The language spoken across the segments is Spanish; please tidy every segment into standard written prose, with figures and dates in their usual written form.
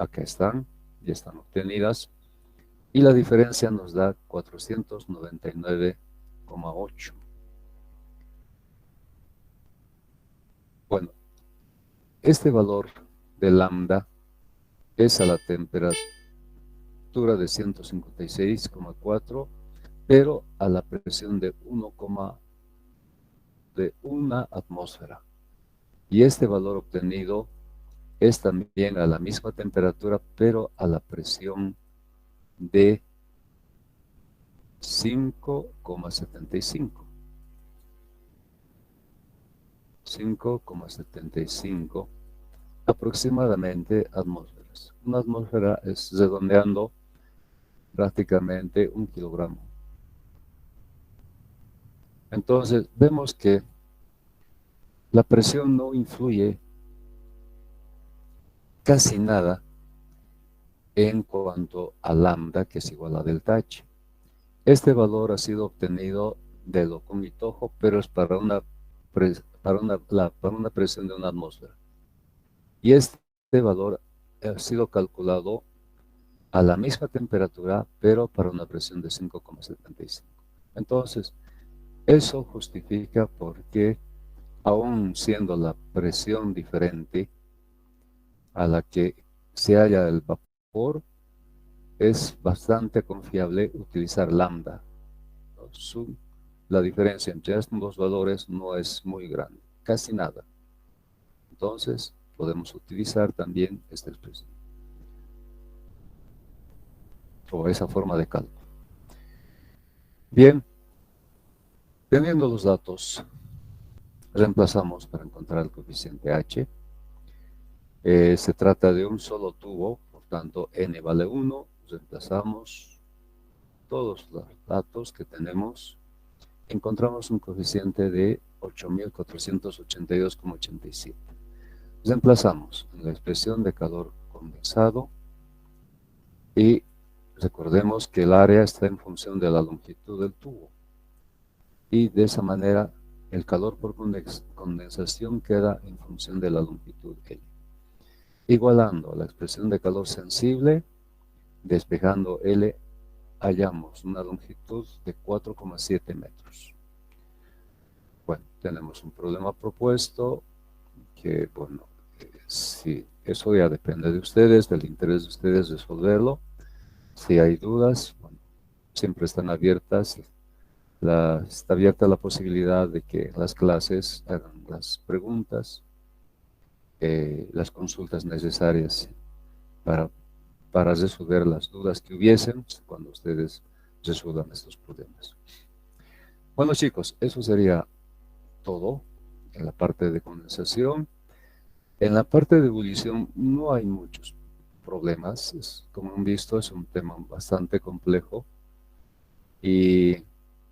Acá están, ya están obtenidas. Y la diferencia nos da 499,8. Bueno, este valor de lambda es a la temperatura de 156,4, pero a la presión de 1 atmósfera. Y este valor obtenido es también a la misma temperatura, pero a la presión de 5,75. 5,75 aproximadamente atmósferas. Una atmósfera es, redondeando, prácticamente 1 kilogramo. Entonces, vemos que la presión no influye casi nada en cuanto a lambda, que es igual a delta H. Este valor ha sido obtenido de lo cognitojo, pero es para una presión de una atmósfera. Y este valor ha sido calculado a la misma temperatura, pero para una presión de 5,75. Entonces, eso justifica por qué, aun siendo la presión diferente a la que se halla el vapor, es bastante confiable utilizar lambda. La diferencia entre estos dos valores no es muy grande, casi nada. Entonces, podemos utilizar también esta expresión, o esa forma de cálculo. Bien, teniendo los datos, reemplazamos para encontrar el coeficiente h. Se trata de un solo tubo, por tanto n vale 1. Reemplazamos todos los datos que tenemos. Encontramos un coeficiente de 8.482,87. Reemplazamos en la expresión de calor condensado y recordemos que el área está en función de la longitud del tubo. Y de esa manera el calor por condensación queda en función de la longitud L. Igualando la expresión de calor sensible, despejando L, hallamos una longitud de 4,7 metros. Bueno, tenemos un problema propuesto que, bueno, sí, eso ya depende de ustedes, del interés de ustedes resolverlo. Si hay dudas, bueno, siempre están abiertas. Está abierta la posibilidad de que en las clases hagan las preguntas, las consultas necesarias para, para resolver las dudas que hubiesen cuando ustedes resuelvan estos problemas. Bueno, chicos, eso sería todo en la parte de condensación. En la parte de ebullición no hay muchos problemas. Como han visto, es un tema bastante complejo y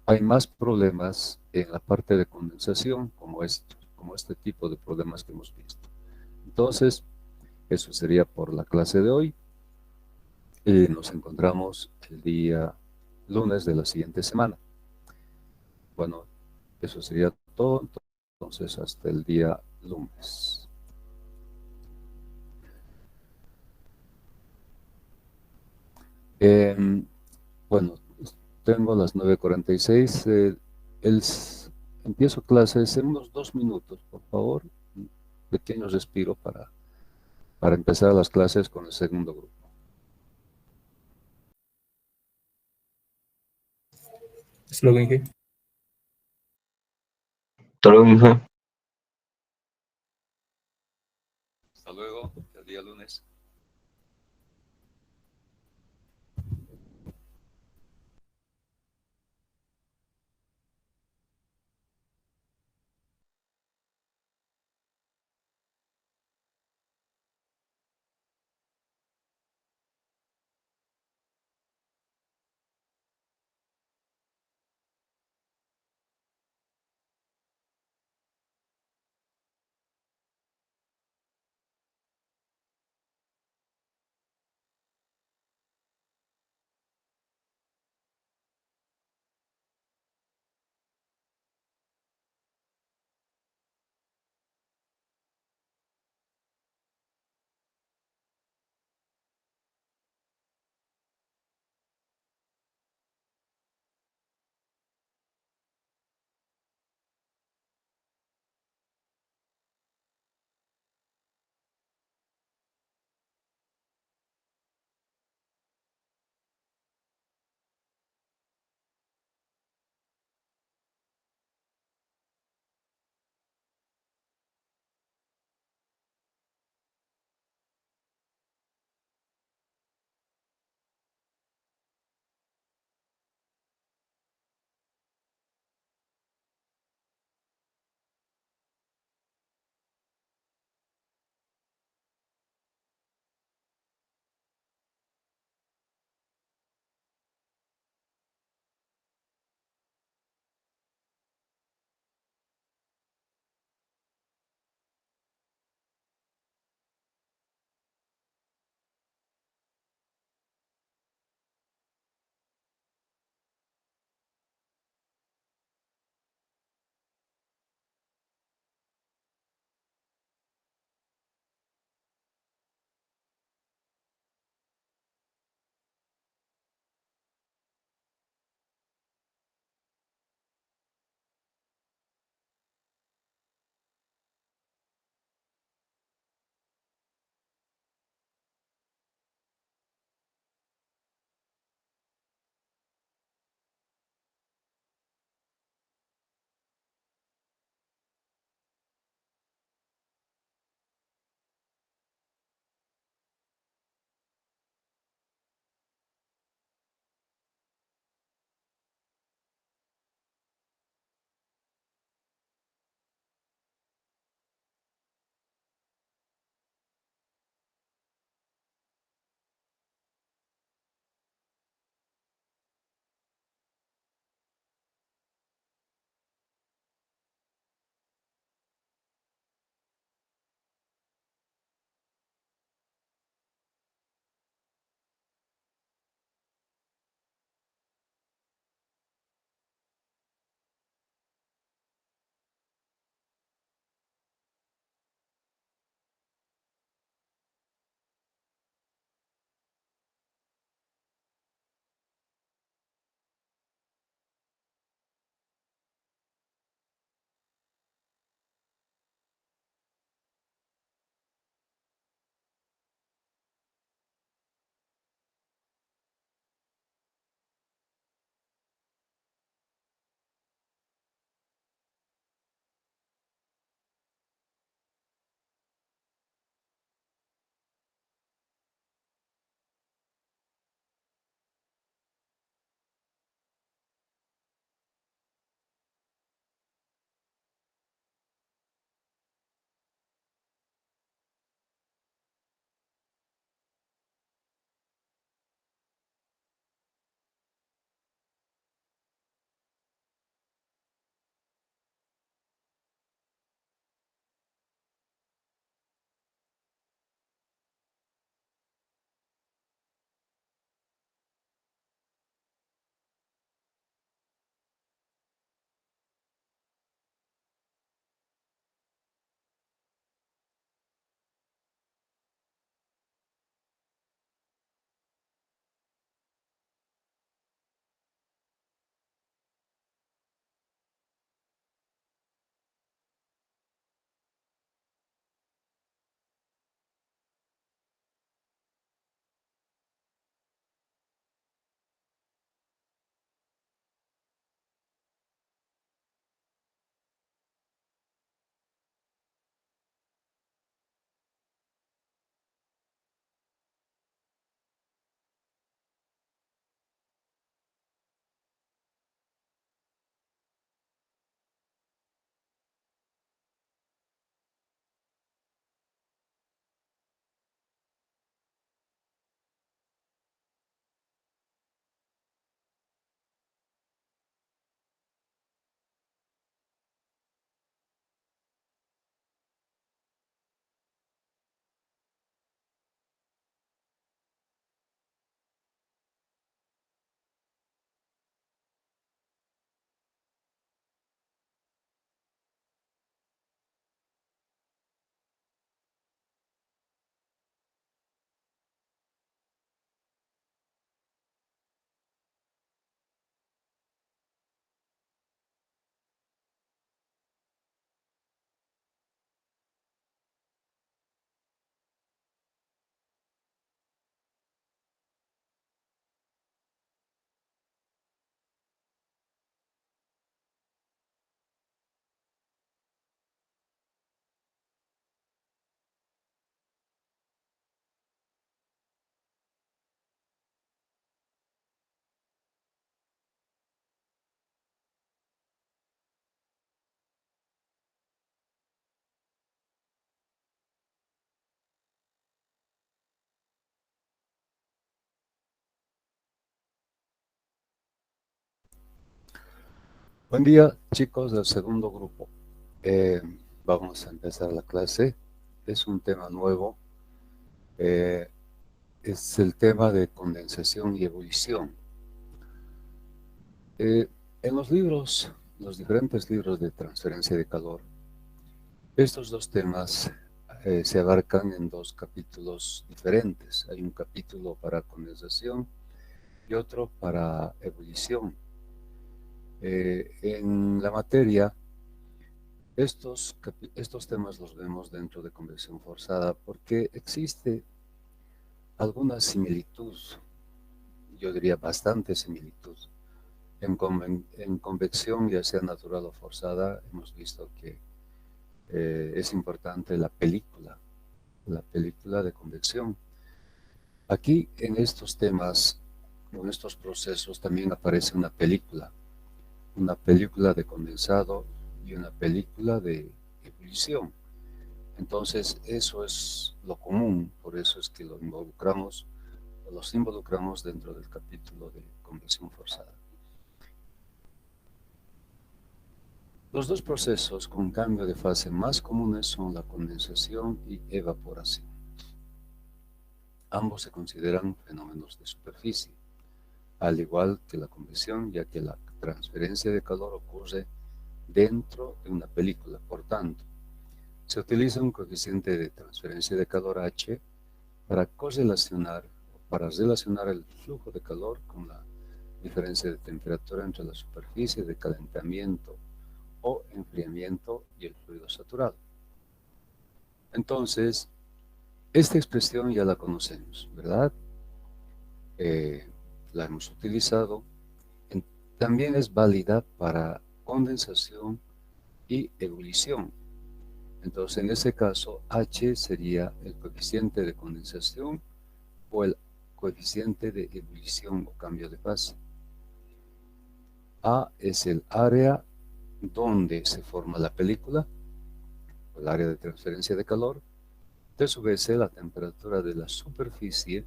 hay más problemas en la parte de condensación, como este tipo de problemas que hemos visto. Entonces, eso sería por la clase de hoy y nos encontramos el día lunes de la siguiente semana. Bueno, eso sería todo. Entonces, hasta el día lunes. Bueno, tengo las 9:46. Empiezo clases en unos 2 minutos, por favor. Un pequeño respiro para empezar las clases con el segundo grupo. Hasta luego, Inge. Hasta luego, Inge. Hasta luego, el día lunes. Buen día, chicos del segundo grupo. Vamos a empezar la clase. Es un tema nuevo. Es el tema de condensación y ebullición. En los libros, los diferentes libros de transferencia de calor, estos dos temas se abarcan en dos capítulos diferentes. Hay un capítulo para condensación y otro para ebullición. En la materia, estos temas los vemos dentro de convección forzada porque existe alguna similitud, yo diría bastante similitud. En convección, ya sea natural o forzada, hemos visto que es importante la película de convección. Aquí en estos temas, en estos procesos, también aparece una película de condensado y una película de ebullición. Entonces, eso es lo común, por eso es que los involucramos dentro del capítulo de convección forzada. Los dos procesos con cambio de fase más comunes son la condensación y evaporación. Ambos se consideran fenómenos de superficie, al igual que la convección, ya que la transferencia de calor ocurre dentro de una película. Por tanto, se utiliza un coeficiente de transferencia de calor H para relacionar el flujo de calor con la diferencia de temperatura entre la superficie de calentamiento o enfriamiento y el fluido saturado. Entonces, esta expresión ya la conocemos, ¿verdad? La hemos utilizado. También es válida para condensación y ebullición. Entonces, en ese caso, H sería el coeficiente de condensación o el coeficiente de ebullición o cambio de fase. A es el área donde se forma la película, el área de transferencia de calor. T sub S la temperatura de la superficie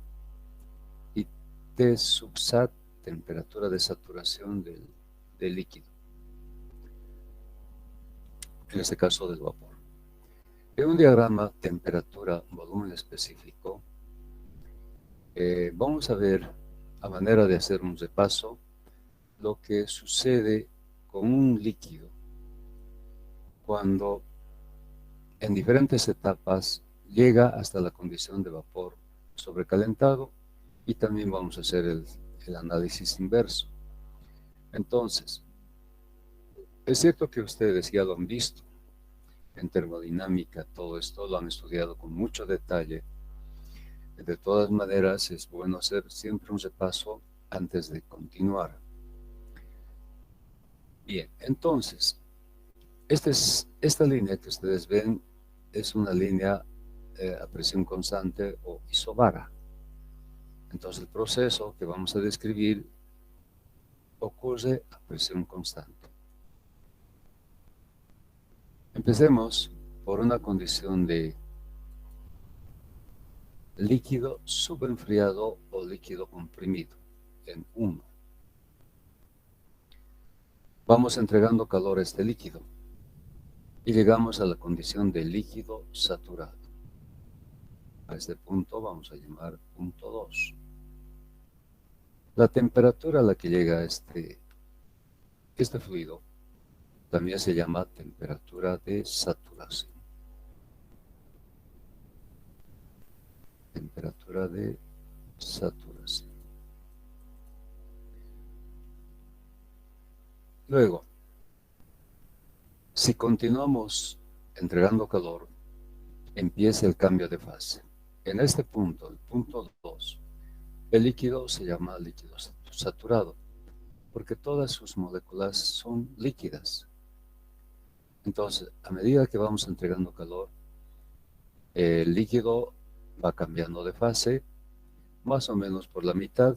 y T sub sat temperatura de saturación del líquido, en este caso del vapor. En un diagrama temperatura-volumen específico, vamos a ver, a manera de hacer un repaso, lo que sucede con un líquido cuando en diferentes etapas llega hasta la condición de vapor sobrecalentado, y también vamos a hacer el análisis inverso. Entonces, es cierto que ustedes ya lo han visto en termodinámica, todo esto lo han estudiado con mucho detalle. De todas maneras, es bueno hacer siempre un repaso antes de continuar. Bien, entonces, esta línea que ustedes ven es una línea a presión constante o isobara. Entonces, el proceso que vamos a describir ocurre a presión constante. Empecemos por una condición de líquido subenfriado o líquido comprimido en 1. Vamos entregando calor a este líquido y llegamos a la condición de líquido saturado. A este punto vamos a llamar punto 2. La temperatura a la que llega este fluido también se llama temperatura de saturación. Temperatura de saturación. Luego, si continuamos entregando calor, empieza el cambio de fase. En este punto, el punto 2, el líquido se llama líquido saturado, porque todas sus moléculas son líquidas. Entonces, a medida que vamos entregando calor, el líquido va cambiando de fase, más o menos por la mitad.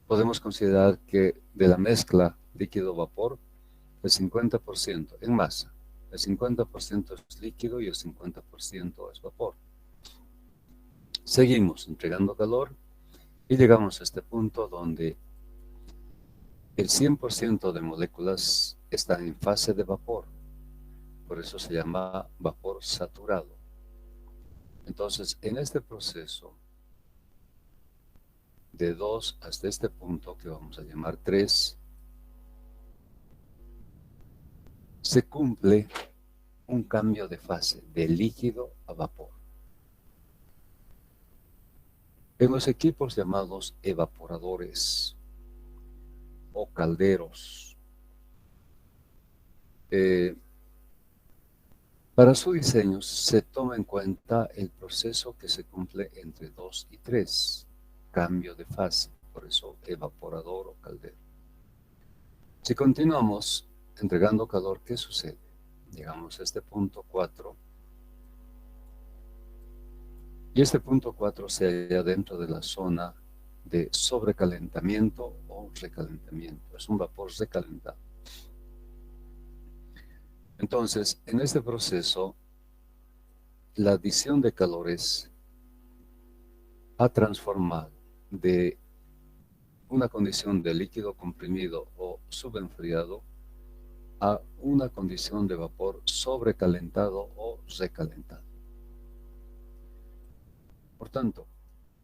Podemos considerar que de la mezcla líquido-vapor, el 50% en masa, el 50% es líquido y el 50% es vapor. Seguimos entregando calor y llegamos a este punto donde el 100% de moléculas están en fase de vapor, por eso se llama vapor saturado. Entonces, en este proceso, de 2 hasta este punto, que vamos a llamar 3, se cumple un cambio de fase, de líquido a vapor. En los equipos llamados evaporadores o calderos, para su diseño se toma en cuenta el proceso que se cumple entre 2 y 3, cambio de fase, por eso evaporador o caldero. Si continuamos entregando calor, ¿qué sucede? Llegamos a este punto 4, y este punto 4 se halla dentro de la zona de sobrecalentamiento o recalentamiento. Es un vapor recalentado. Entonces, en este proceso, la adición de calores ha transformado de una condición de líquido comprimido o subenfriado a una condición de vapor sobrecalentado o recalentado. Por tanto,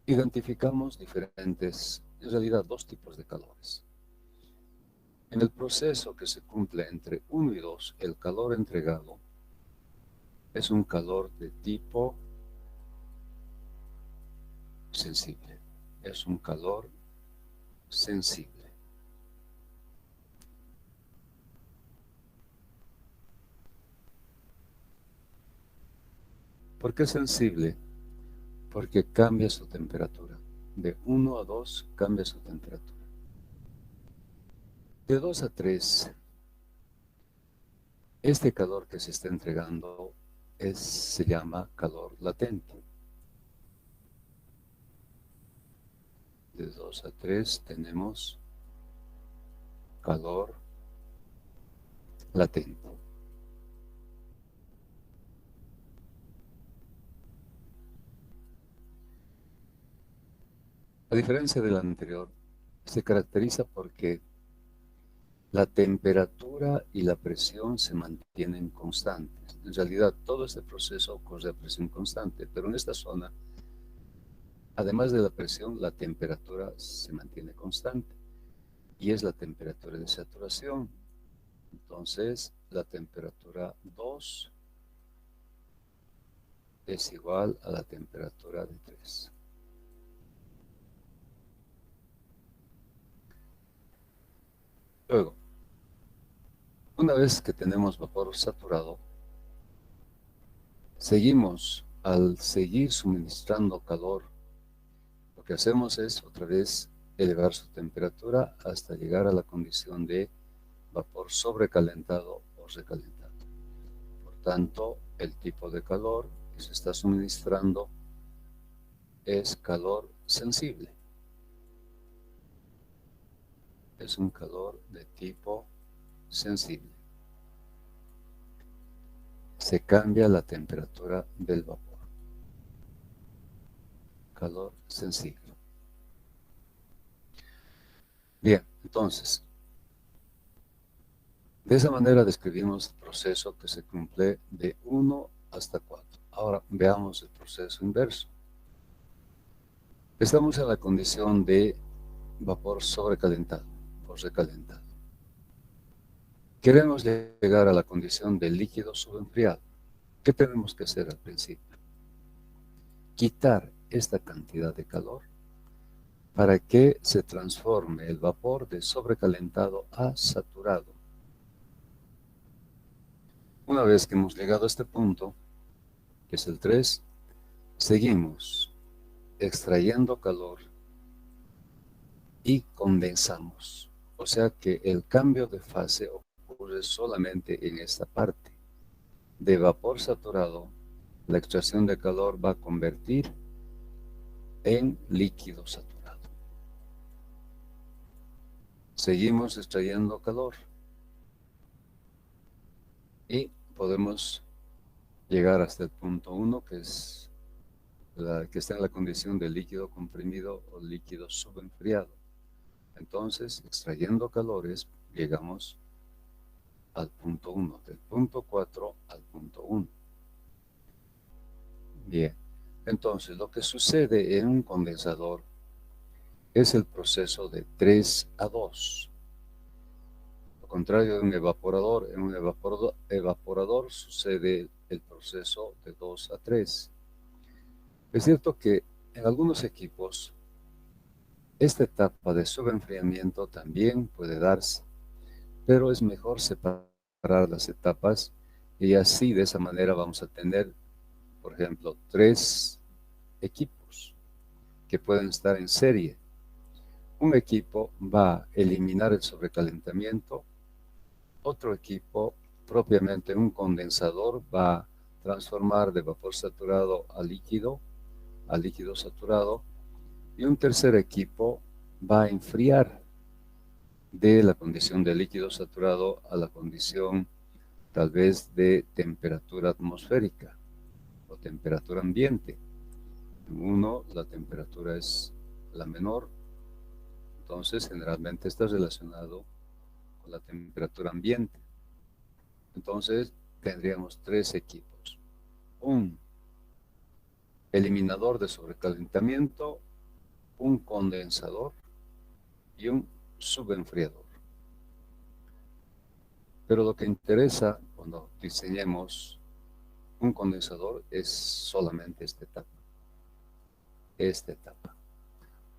identificamos diferentes, en realidad dos tipos de calores. En el proceso que se cumple entre 1 y 2, el calor entregado es un calor de tipo sensible. Es un calor sensible. ¿Por qué sensible? Porque cambia su temperatura. De 1 a 2 cambia su temperatura. De 2 a 3, este calor que se está entregando se llama calor latente. De 2 a 3 tenemos calor latente. A diferencia del anterior, se caracteriza porque la temperatura y la presión se mantienen constantes. En realidad, todo este proceso ocurre a presión constante, pero en esta zona, además de la presión, la temperatura se mantiene constante y es la temperatura de saturación. Entonces, la temperatura 2 es igual a la temperatura de 3. Luego, una vez que tenemos vapor saturado, al seguir suministrando calor, lo que hacemos es otra vez elevar su temperatura hasta llegar a la condición de vapor sobrecalentado o recalentado. Por tanto, el tipo de calor que se está suministrando es calor sensible. Es un calor de tipo sensible. Se cambia la temperatura del vapor. Calor sensible. Bien, entonces, de esa manera describimos el proceso que se cumple de 1 hasta 4. Ahora veamos el proceso inverso. Estamos en la condición de vapor sobrecalentado o recalentado. Queremos llegar a la condición de líquido subenfriado. ¿Qué tenemos que hacer al principio? Quitar esta cantidad de calor para que se transforme el vapor de sobrecalentado a saturado. Una vez que hemos llegado a este punto, que es el 3, seguimos extrayendo calor y condensamos. O sea que el cambio de fase ocurre solamente en esta parte. De vapor saturado, la extracción de calor va a convertir en líquido saturado. Seguimos extrayendo calor y podemos llegar hasta el punto 1, que es que está en la condición de líquido comprimido o líquido subenfriado. Entonces, extrayendo calores, llegamos al punto 1, del punto 4 al punto 1. Bien, entonces lo que sucede en un condensador es el proceso de 3 a 2. Lo contrario de un evaporador, en un evaporador sucede el proceso de 2 a 3. Es cierto que en algunos equipos esta etapa de subenfriamiento también puede darse, pero es mejor separar las etapas y así de esa manera vamos a tener, por ejemplo, 3 equipos que pueden estar en serie. Un equipo va a eliminar el sobrecalentamiento, otro equipo, propiamente un condensador, va a transformar de vapor saturado a líquido saturado, y un tercer equipo va a enfriar de la condición de líquido saturado a la condición tal vez de temperatura atmosférica o temperatura ambiente. En uno la temperatura es la menor, entonces generalmente está relacionado con la temperatura ambiente. Entonces tendríamos 3 equipos: un eliminador de sobrecalentamiento, un condensador y un subenfriador. Pero lo que interesa cuando diseñemos un condensador es solamente esta etapa.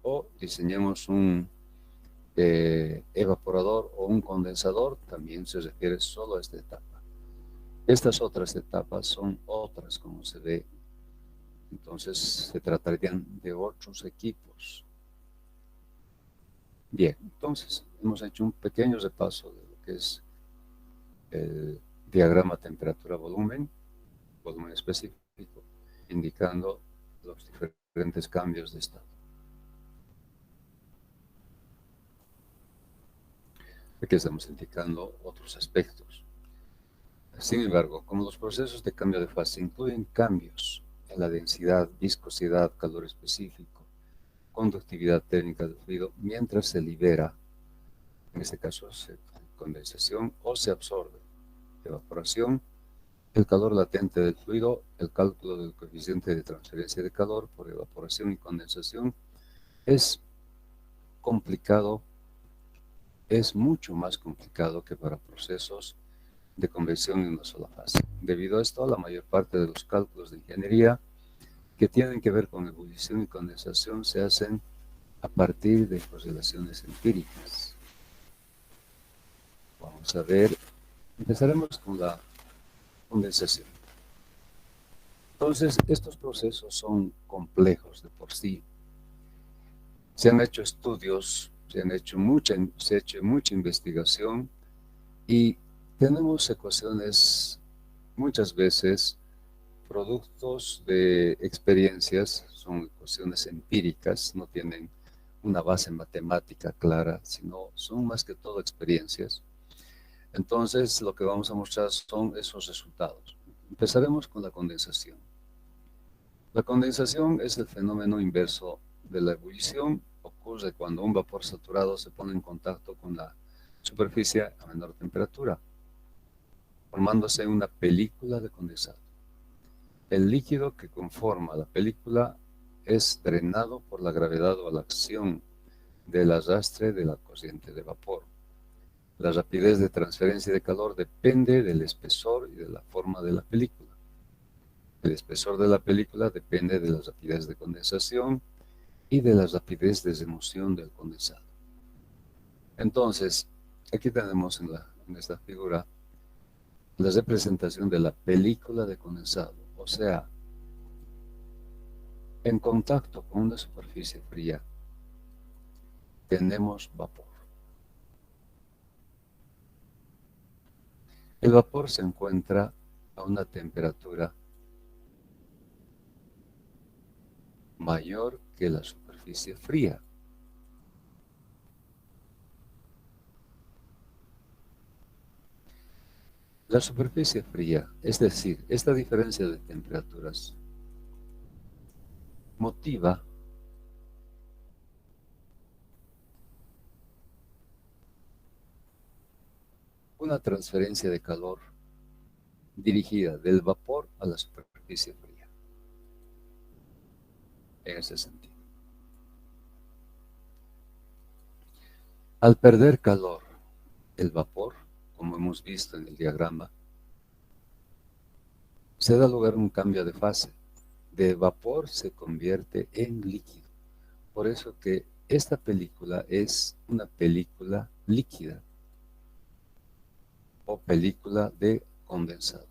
O diseñemos un evaporador o un condensador, también se refiere solo a esta etapa. Estas otras etapas son otras, como se ve. Entonces se tratarían de otros equipos. Bien, entonces hemos hecho un pequeño repaso de lo que es el diagrama temperatura-volumen específico, indicando los diferentes cambios de estado. Aquí estamos indicando otros aspectos. Sin embargo, como los procesos de cambio de fase incluyen cambios en la densidad, viscosidad, calor específico, conductividad térmica del fluido, mientras se libera, en este caso condensación, o se absorbe, evaporación, el calor latente del fluido, el cálculo del coeficiente de transferencia de calor por evaporación y condensación es complicado, es mucho más complicado que para procesos de convección en una sola fase. Debido a esto, la mayor parte de los cálculos de ingeniería que tienen que ver con ebullición y condensación se hacen a partir de correlaciones empíricas. Vamos a ver, empezaremos con la condensación. Entonces, estos procesos son complejos de por sí. Se han hecho estudios, se ha hecho mucha investigación y tenemos ecuaciones muchas veces productos de experiencias, son ecuaciones empíricas, no tienen una base matemática clara, sino son más que todo experiencias. Entonces, lo que vamos a mostrar son esos resultados. Empezaremos con la condensación. La condensación es el fenómeno inverso de la ebullición. Ocurre cuando un vapor saturado se pone en contacto con la superficie a menor temperatura, formándose una película de condensado. El líquido que conforma la película es drenado por la gravedad o la acción del arrastre de la corriente de vapor. La rapidez de transferencia de calor depende del espesor y de la forma de la película. El espesor de la película depende de la rapidez de condensación y de la rapidez de remoción del condensado. Entonces, aquí tenemos en esta figura la representación de la película de condensado, o sea, en contacto con una superficie fría tenemos vapor. El vapor se encuentra a una temperatura mayor que la superficie fría. La superficie fría, es decir, esta diferencia de temperaturas, motiva una transferencia de calor dirigida del vapor a la superficie fría, en ese sentido. Al perder calor, el vapor, como hemos visto en el diagrama, se da lugar a un cambio de fase. De vapor se convierte en líquido. Por eso que esta película es una película líquida o película de condensado.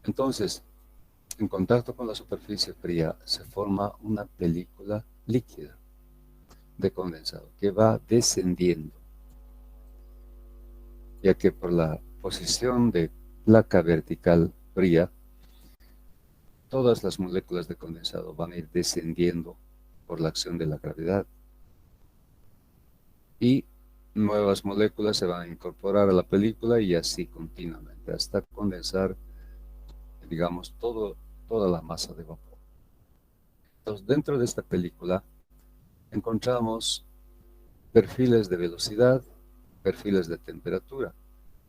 Entonces, en contacto con la superficie fría se forma una película líquida de condensado que va descendiendo, ya que por la posición de placa vertical fría, todas las moléculas de condensado van a ir descendiendo por la acción de la gravedad y nuevas moléculas se van a incorporar a la película y así continuamente hasta condensar, digamos, toda la masa de vapor. Entonces, dentro de esta película encontramos perfiles de velocidad, perfiles de temperatura.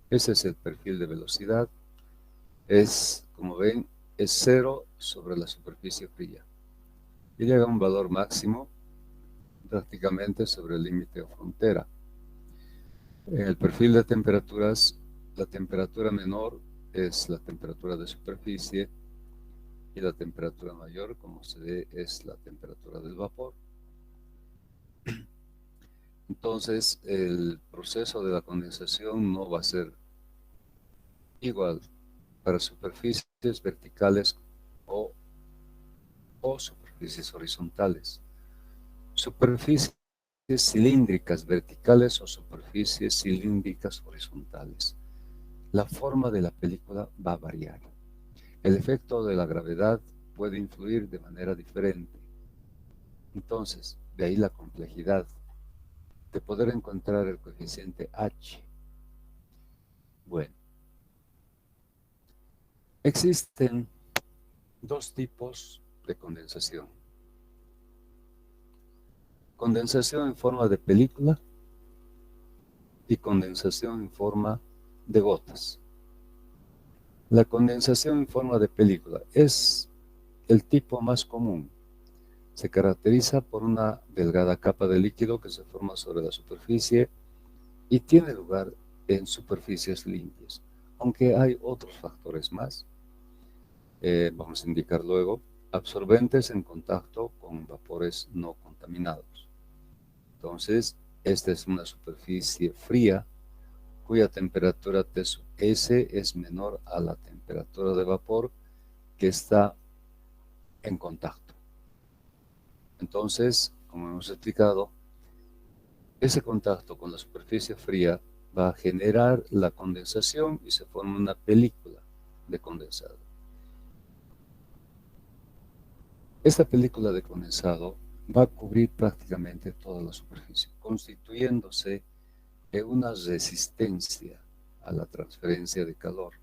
Ese es el perfil de velocidad. Es, como ven, es 0 sobre la superficie fría. Y llega a un valor máximo prácticamente sobre el límite o frontera. En el perfil de temperaturas, la temperatura menor es la temperatura de superficie y la temperatura mayor, como se ve, es la temperatura del vapor. Entonces, el proceso de la condensación no va a ser igual para superficies verticales o superficies horizontales. Superficies cilíndricas verticales o superficies cilíndricas horizontales. La forma de la película va a variar. El efecto de la gravedad puede influir de manera diferente. Entonces, de ahí la complejidad de poder encontrar el coeficiente H. Bueno, existen dos tipos de condensación. Condensación en forma de película y condensación en forma de gotas. La condensación en forma de película es el tipo más común. Se caracteriza por una delgada capa de líquido que se forma sobre la superficie y tiene lugar en superficies limpias, aunque hay otros factores más. Vamos a indicar luego, absorbentes en contacto con vapores no contaminados. Entonces, esta es una superficie fría cuya temperatura S es menor a la temperatura de vapor que está en contacto. Entonces, como hemos explicado, ese contacto con la superficie fría va a generar la condensación y se forma una película de condensado. Esta película de condensado va a cubrir prácticamente toda la superficie, constituyéndose en una resistencia a la transferencia de calor.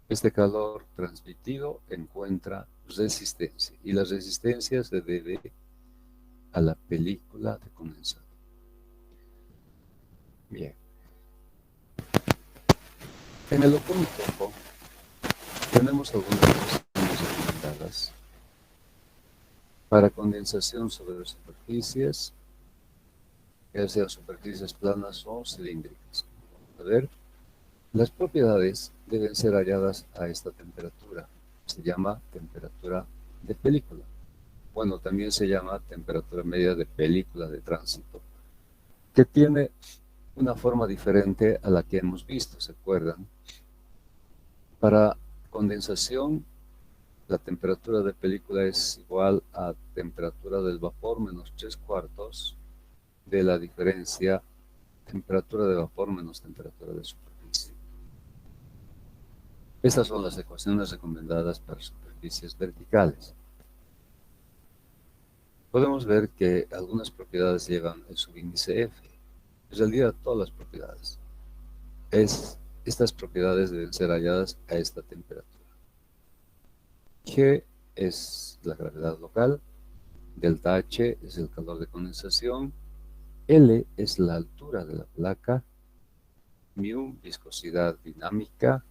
Este calor transmitido encuentra resistencia y la resistencia se debe a la película de condensado. Bien. En el oculto tenemos algunas cuestiones recomendadas para condensación sobre superficies, ya sean superficies planas o cilíndricas. A ver, las propiedades deben ser halladas a esta temperatura. Se llama temperatura de película. Bueno, también se llama temperatura media de película de tránsito, que tiene una forma diferente a la que hemos visto, ¿se acuerdan? Para condensación, la temperatura de película es igual a temperatura del vapor menos 3/4 de la diferencia temperatura de vapor menos temperatura de superficie. Estas son las ecuaciones recomendadas para superficies verticales. Podemos ver que algunas propiedades llevan el subíndice F. En realidad, todas las propiedades. Estas propiedades deben ser halladas a esta temperatura. G es la gravedad local, delta H es el calor de condensación, L es la altura de la placa, mu, viscosidad dinámica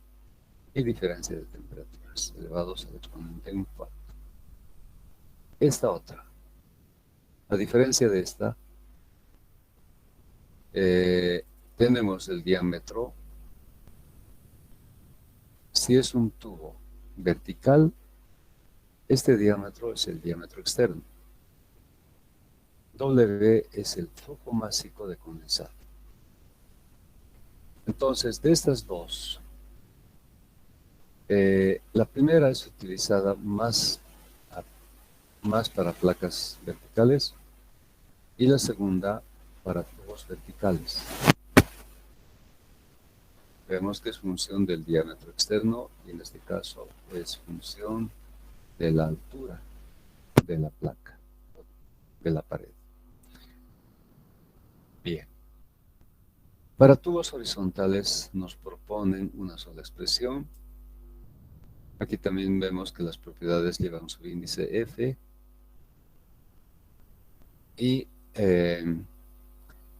y diferencia de temperaturas elevados al exponente en 4. Esta otra, a diferencia de esta, tenemos el diámetro. Si es un tubo vertical, este diámetro es el diámetro externo. W es el flujo másico de condensado. Entonces, de estas dos, la primera es utilizada más para placas verticales y la segunda para tubos verticales. Vemos que es función del diámetro externo y en este caso es función de la altura de la placa, de la pared. Bien. Para tubos horizontales nos proponen una sola expresión. Aquí también vemos que las propiedades llevan su índice F. Y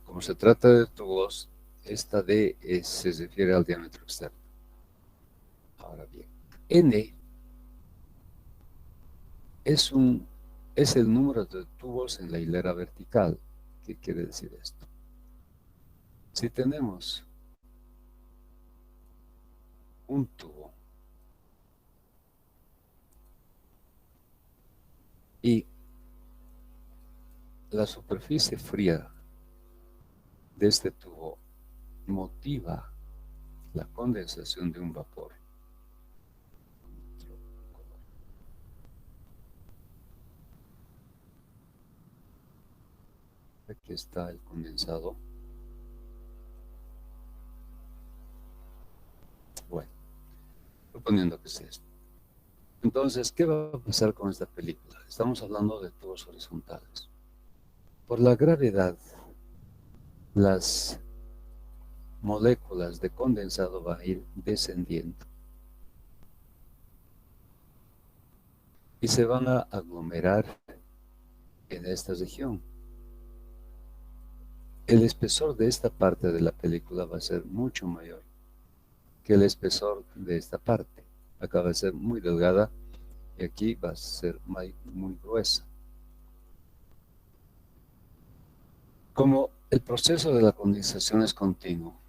como se trata de tubos, esta D se refiere al diámetro externo. Ahora bien, N es el número de tubos en la hilera vertical. ¿Qué quiere decir esto? Si tenemos un tubo y la superficie fría de este tubo motiva la condensación de un vapor. Aquí está el condensado. Bueno, suponiendo que es esto. Entonces, ¿qué va a pasar con esta película? Estamos hablando de tubos horizontales. Por la gravedad, las moléculas de condensado van a ir descendiendo y se van a aglomerar en esta región. El espesor de esta parte de la película va a ser mucho mayor que el espesor de esta parte. Acá va a ser muy delgada y aquí va a ser muy gruesa. Como el proceso de la condensación es continuo,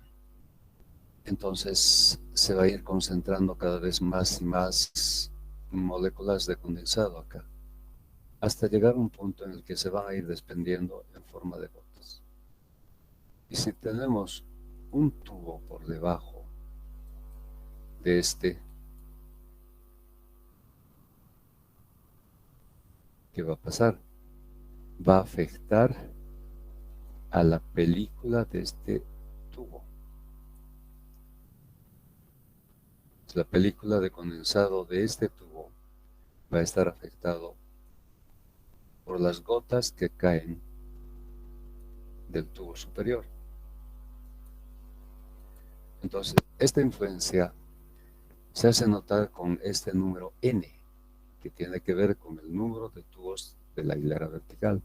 entonces se va a ir concentrando cada vez más y más moléculas de condensado acá, hasta llegar a un punto en el que se van a ir desprendiendo en forma de gotas. Y si tenemos un tubo por debajo de este, ¿qué va a pasar? Va a afectar a la película de este tubo. La película de condensado de este tubo va a estar afectado por las gotas que caen del tubo superior. Entonces, esta influencia se hace notar con este número N, que tiene que ver con el número de tubos de la hilera vertical.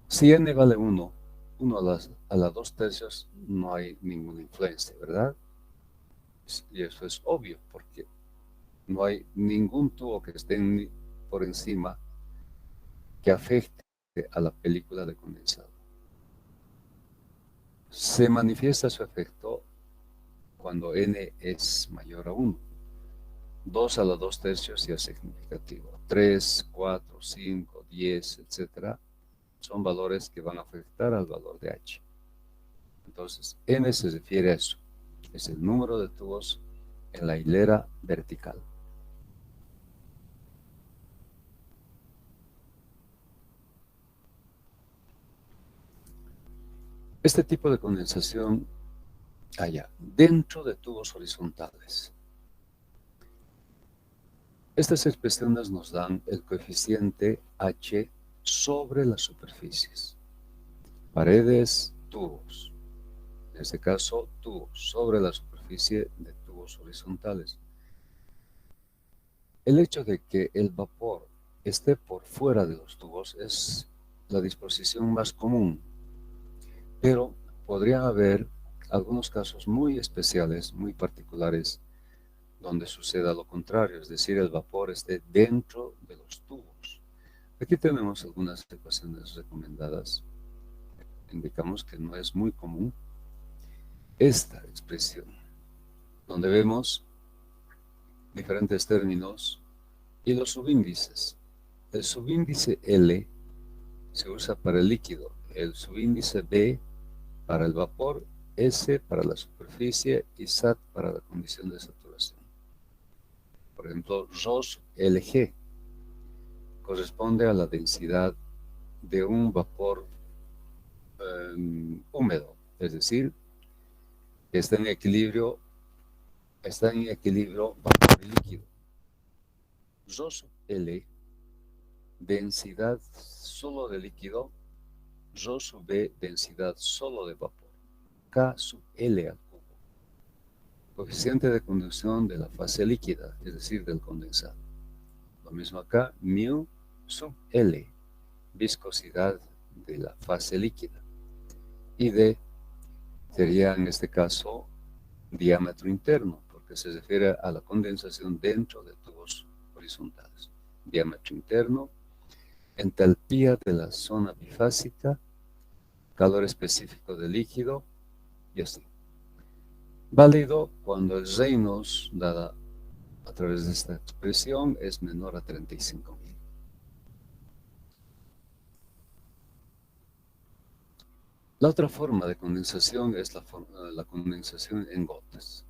Si N vale 1, 1 a la 2/3 no hay ninguna influencia, ¿verdad? Y eso es obvio, porque no hay ningún tubo que esté por encima que afecte a la película de condensado. Se manifiesta su efecto cuando N es mayor a 1. 2 a la 2/3 ya es significativo. 3, 4, 5, 10, etc. son valores que van a afectar al valor de H. Entonces, N se refiere a eso. Es el número de tubos en la hilera vertical. Este tipo de condensación hay dentro de tubos horizontales. Estas expresiones nos dan el coeficiente H sobre las superficies. Paredes, tubos. En este caso, tubos sobre la superficie de tubos horizontales. El hecho de que el vapor esté por fuera de los tubos es la disposición más común, pero podría haber algunos casos muy especiales, muy particulares, donde suceda lo contrario, es decir, el vapor esté dentro de los tubos. Aquí tenemos algunas ecuaciones recomendadas. Indicamos que no es muy común esta expresión, donde vemos diferentes términos y los subíndices. El subíndice L se usa para el líquido, el subíndice B para el vapor, S para la superficie y SAT para la condición de saturación. Por ejemplo, ROS LG corresponde a la densidad de un vapor húmedo, es decir, que está en equilibrio vapor y líquido. ROS L, densidad solo de líquido, Rho sub B, densidad solo de vapor, K sub L al cubo, coeficiente de conducción de la fase líquida, es decir, del condensado. Lo mismo acá, mu sub L, viscosidad de la fase líquida. Y D sería en este caso diámetro interno, porque se refiere a la condensación dentro de tubos horizontales. Diámetro interno, entalpía de la zona bifásica, calor específico del líquido y así. Válido cuando el Reynolds, dada a través de esta expresión, es menor a 35.000. La otra forma de condensación es la condensación en gotas.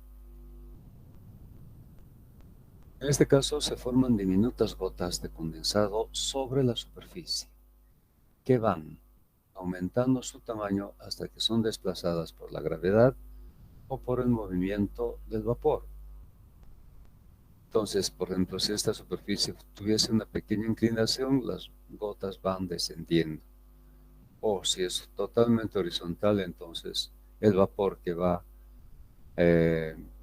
En este caso se forman diminutas gotas de condensado sobre la superficie, que van aumentando su tamaño hasta que son desplazadas por la gravedad o por el movimiento del vapor. Entonces, por ejemplo, si esta superficie tuviese una pequeña inclinación, las gotas van descendiendo. O si es totalmente horizontal, entonces el vapor que va,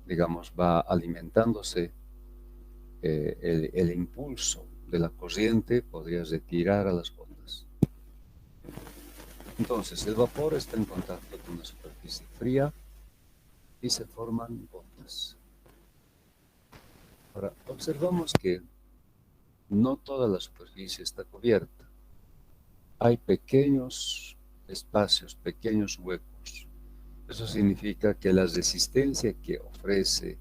digamos, va alimentándose, el impulso de la corriente podría retirar a las gotas. Entonces, el vapor está en contacto con una superficie fría y se forman gotas. Ahora, observamos que no toda la superficie está cubierta. Hay pequeños espacios, pequeños huecos. Eso significa que la resistencia que ofrece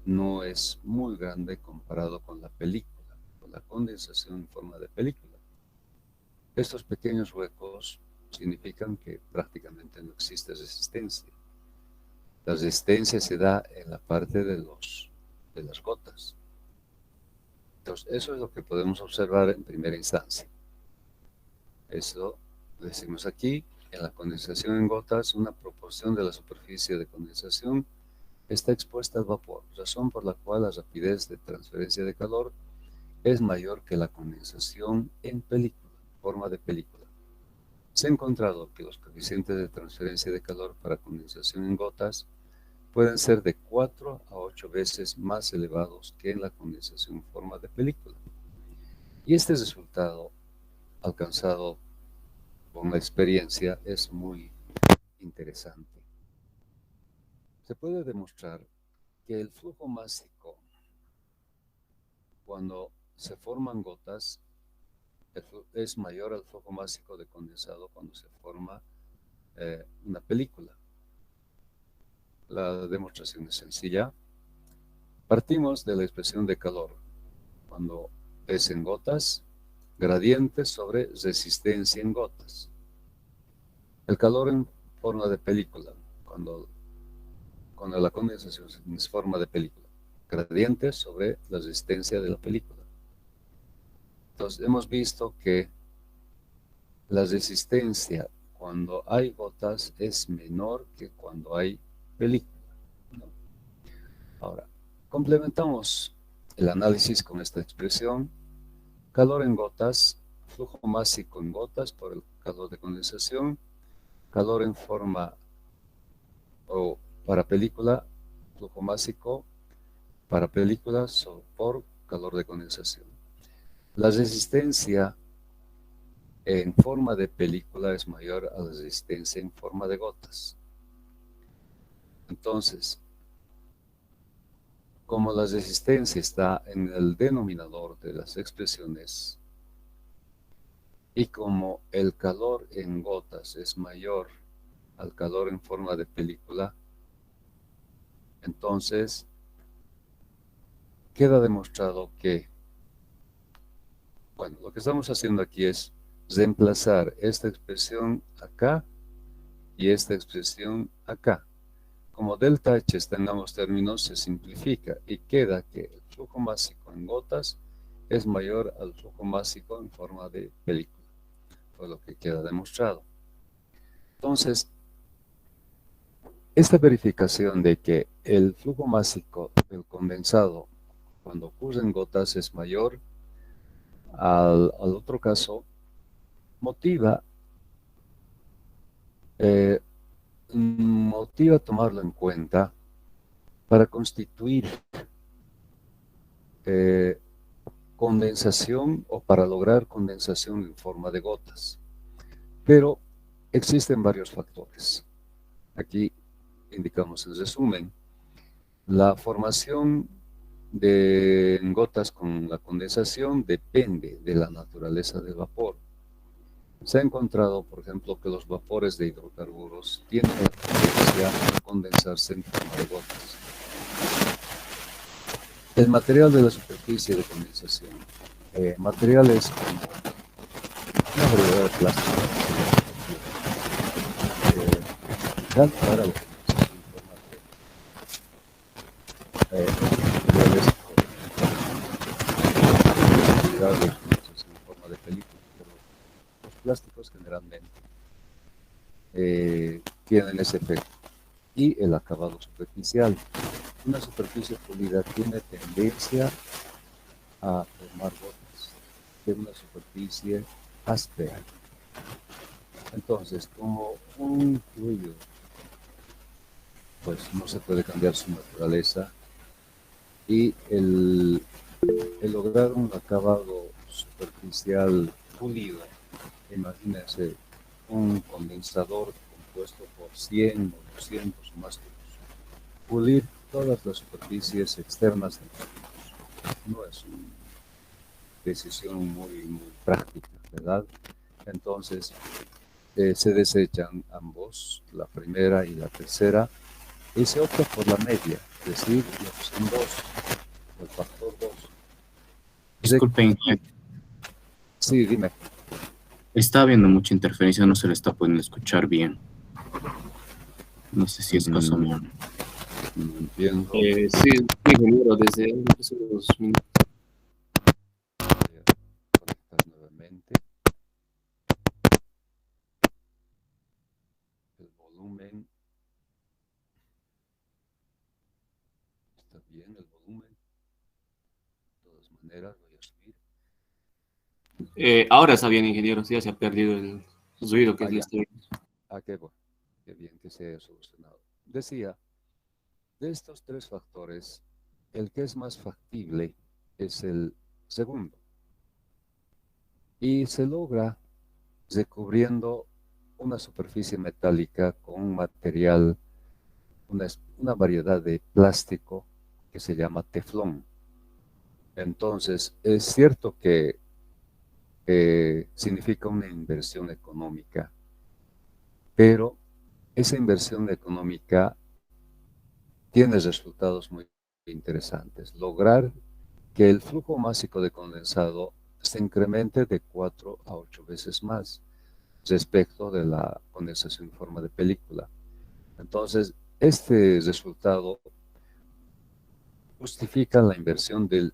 no es muy grande comparado con la película, con la condensación en forma de película. Estos pequeños huecos significan que prácticamente no existe resistencia. La resistencia se da en la parte de las gotas. Entonces, eso es lo que podemos observar en primera instancia. Eso lo decimos aquí. En la condensación en gotas, una proporción de la superficie de condensación está expuesta al vapor, razón por la cual la rapidez de transferencia de calor es mayor que la condensación en película, forma de película. Se ha encontrado que los coeficientes de transferencia de calor para condensación en gotas pueden ser de 4 a 8 veces más elevados que en la condensación en forma de película. Y este resultado alcanzado con la experiencia es muy interesante. Se puede demostrar que el flujo másico, cuando se forman gotas, es mayor al flujo másico de condensado cuando se forma una película. La demostración es sencilla. Partimos de la expresión de calor. Cuando es en gotas, gradiente sobre resistencia en gotas. El calor en forma de película, cuando la condensación es forma de película. Gradiente sobre la resistencia de la película. Entonces, hemos visto que la resistencia cuando hay gotas es menor que cuando hay película, ¿no? Ahora, complementamos el análisis con esta expresión. Calor en gotas, flujo másico en gotas por el calor de condensación, calor en forma o para película, flujo másico para películas por calor de condensación. La resistencia en forma de película es mayor a la resistencia en forma de gotas. Entonces, como la resistencia está en el denominador de las expresiones y como el calor en gotas es mayor al calor en forma de película, entonces queda demostrado que, bueno, lo que estamos haciendo aquí es reemplazar esta expresión acá y esta expresión acá. Como delta H está en ambos términos, se simplifica y queda que el flujo másico en gotas es mayor al flujo másico en forma de película. Fue lo que queda demostrado. Entonces, esta verificación de que el flujo másico del condensado cuando ocurre en gotas es mayor al otro caso, motiva, eh, motiva tomarlo en cuenta para constituir eh, condensación o para lograr condensación en forma de gotas. Pero existen varios factores. Aquí indicamos el resumen. La formación de gotas con la condensación depende de la naturaleza del vapor. Se ha encontrado, por ejemplo, que los vapores de hidrocarburos tienen la tendencia a condensarse en forma de gotas. El material de la superficie de condensación. Materiales como una variedad de plásticos dan para la condensación en forma materiales de condensación en forma de película, pero los plásticos generalmente tienen ese efecto. Y el acabado superficial. Una superficie pulida tiene tendencia a formar gotas de una superficie áspera. Entonces, como un fluido, pues no se puede cambiar su naturaleza y el lograr un acabado superficial pulido, imagínense un condensador compuesto por 100 o 200 o más tubos. Pulir todas las superficies externas del tubos no es una decisión muy práctica, ¿verdad? Entonces, se desechan ambos, la primera y la tercera, y se opta por la media, es decir, la opción 2, el factor 2. Disculpen, Sí, dime. está habiendo mucha interferencia, no se le está pudiendo escuchar bien. No sé si es cosa mía. No entiendo. Sí, ingeniero, desde hace unos minutos. Voy a conectar nuevamente. El volumen. Está bien el volumen. De todas maneras, voy a subir. Ahora está bien, ingeniero, sí, ya se ha perdido el ruido que Ah, le ya. estoy... Qué bueno. Qué bien que se haya solucionado. Decía, de estos tres factores, el que es más factible es el segundo. Y se logra recubriendo una superficie metálica con un material, una variedad de plástico que se llama teflón. Entonces, es cierto que significa una inversión económica, pero esa inversión económica tiene resultados muy interesantes. Lograr que el flujo másico de condensado se incremente de 4 a 8 veces más respecto de la condensación en forma de película. Entonces, este resultado justifica la inversión de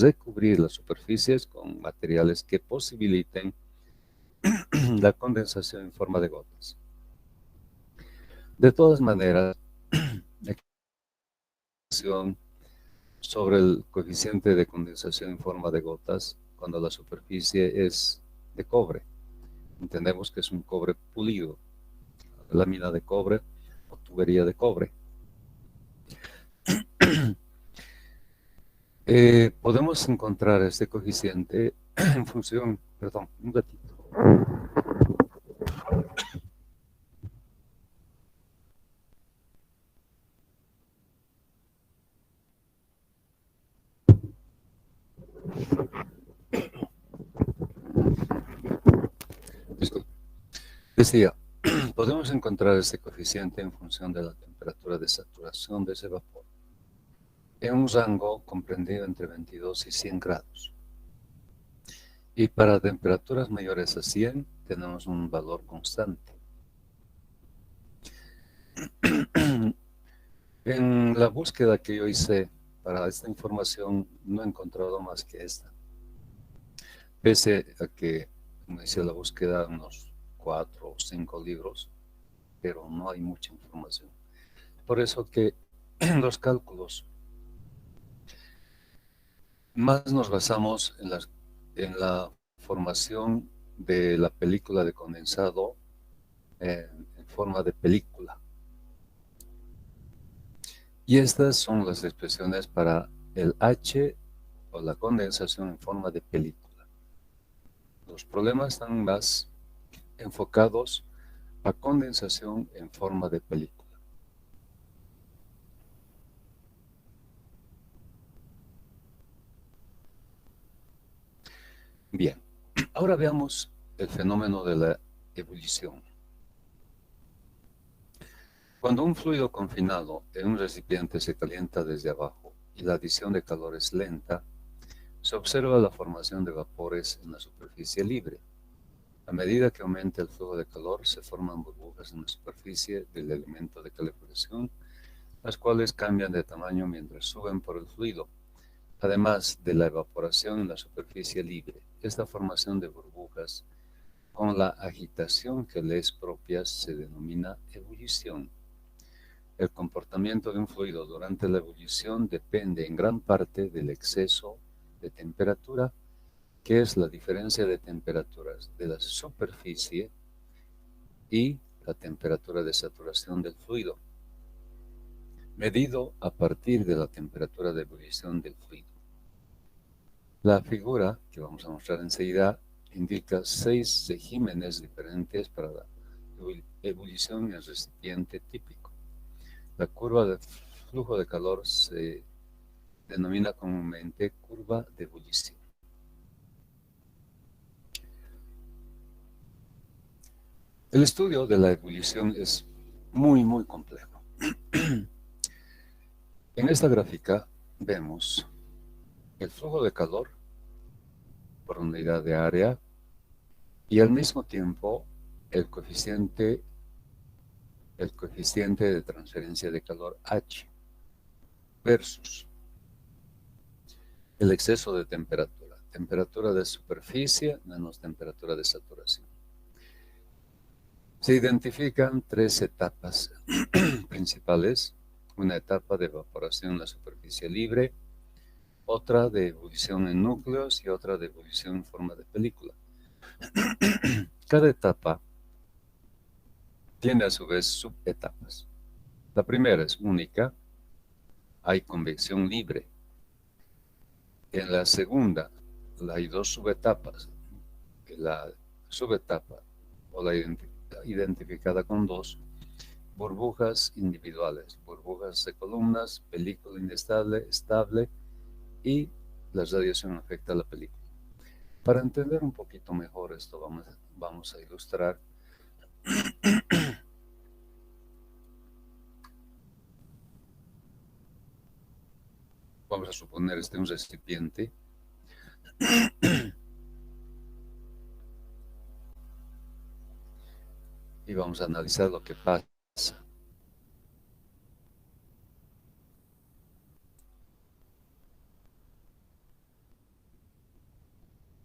recubrir las superficies con materiales que posibiliten la condensación en forma de gotas. De todas maneras, la explicación sobre el coeficiente de condensación en forma de gotas cuando la superficie es de cobre. Entendemos que es un cobre pulido, lámina de cobre o tubería de cobre. Podemos encontrar este coeficiente en función, perdón, un ratito. Disculpe. Decía, podemos encontrar este coeficiente en función de la temperatura de saturación de ese vapor en un rango comprendido entre 22 y 100 grados. Y para temperaturas mayores a 100 tenemos un valor constante. En la búsqueda que yo hice para esta información no he encontrado más que esta. Pese a que, como decía la búsqueda, unos 4 o 5 libros, pero no hay mucha información. Por eso que en los cálculos más nos basamos en la formación de la película de condensado en forma de película. Y estas son las expresiones para el H o la condensación en forma de película. Los problemas están más enfocados a condensación en forma de película. Bien, ahora veamos el fenómeno de la ebullición. Cuando un fluido confinado en un recipiente se calienta desde abajo y la adición de calor es lenta, se observa la formación de vapores en la superficie libre. A medida que aumenta el flujo de calor, se forman burbujas en la superficie del elemento de calefacción, las cuales cambian de tamaño mientras suben por el fluido. Además de la evaporación en la superficie libre, esta formación de burbujas con la agitación que le es propia se denomina ebullición. El comportamiento de un fluido durante la ebullición depende en gran parte del exceso de temperatura, que es la diferencia de temperaturas de la superficie y la temperatura de saturación del fluido, medido a partir de la temperatura de ebullición del fluido. La figura que vamos a mostrar enseguida indica 6 regímenes diferentes para la ebullición en el recipiente típico. La curva de flujo de calor se denomina comúnmente curva de ebullición. El estudio de la ebullición es muy complejo. En esta gráfica vemos el flujo de calor por unidad de área y al mismo tiempo el coeficiente de transferencia de calor H versus el exceso de temperatura de superficie menos temperatura de saturación. Se identifican 3 etapas principales: una etapa de evaporación en la superficie libre, otra de ebullición en núcleos y otra de ebullición en forma de película. Cada etapa tiene a su vez subetapas. La primera es única, hay convección libre. En la segunda hay 2 subetapas. La subetapa o la identificada con 2 burbujas individuales, burbujas de columnas, película inestable, estable, y la radiación afecta a la película. Para entender un poquito mejor esto, vamos a ilustrar vamos a suponer un recipiente y vamos a analizar lo que pasa.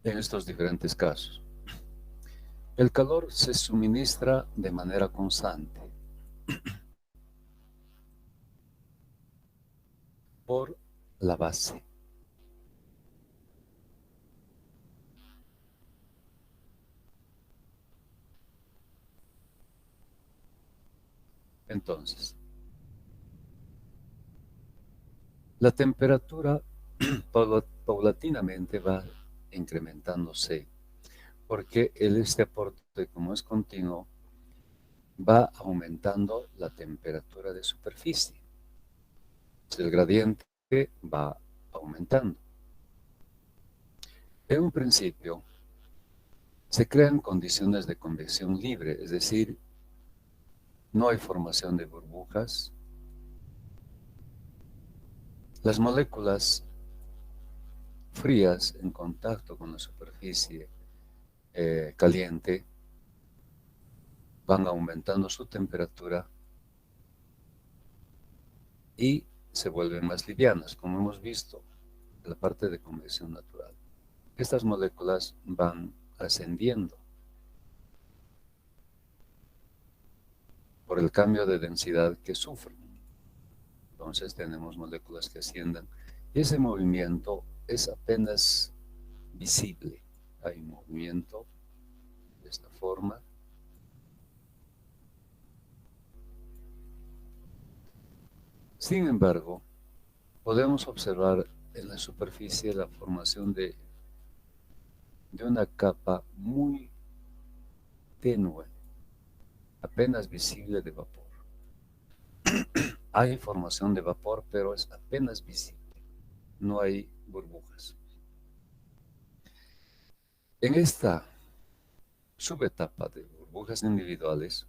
En estos diferentes casos, el calor se suministra de manera constante por la base. Entonces, la temperatura paulatinamente va incrementándose, porque este aporte, como es continuo, va aumentando la temperatura de superficie. El gradiente va aumentando. En un principio, se crean condiciones de convección libre, es decir, no hay formación de burbujas. Las moléculas frías en contacto con la superficie caliente van aumentando su temperatura y se vuelven más livianas, como hemos visto en la parte de convección natural. Estas moléculas van ascendiendo por el cambio de densidad que sufren. Entonces tenemos moléculas que ascienden y ese movimiento es apenas visible. Hay movimiento de esta forma. Sin embargo, podemos observar en la superficie la formación de una capa muy tenue, apenas visible de vapor. Hay formación de vapor, pero es apenas visible. No hay burbujas. En esta subetapa de burbujas individuales,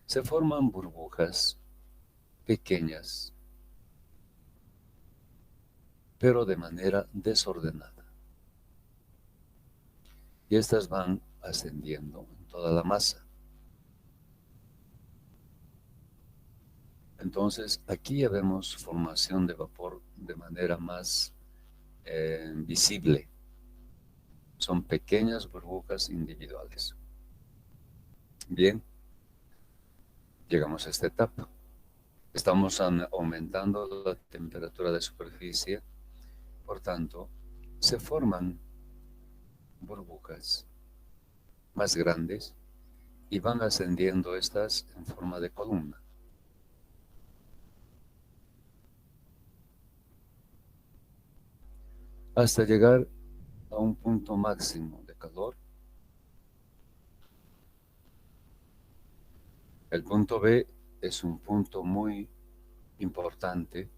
se forman burbujas pequeñas, pero de manera desordenada. Y estas van ascendiendo en toda la masa. Entonces, aquí ya vemos formación de vapor de manera más visible. Son pequeñas burbujas individuales. Bien, llegamos a esta etapa. Estamos aumentando la temperatura de superficie, por tanto, se forman burbujas más grandes y van ascendiendo estas en forma de columna. Hasta llegar a un punto máximo de calor. El punto B es un punto muy importante,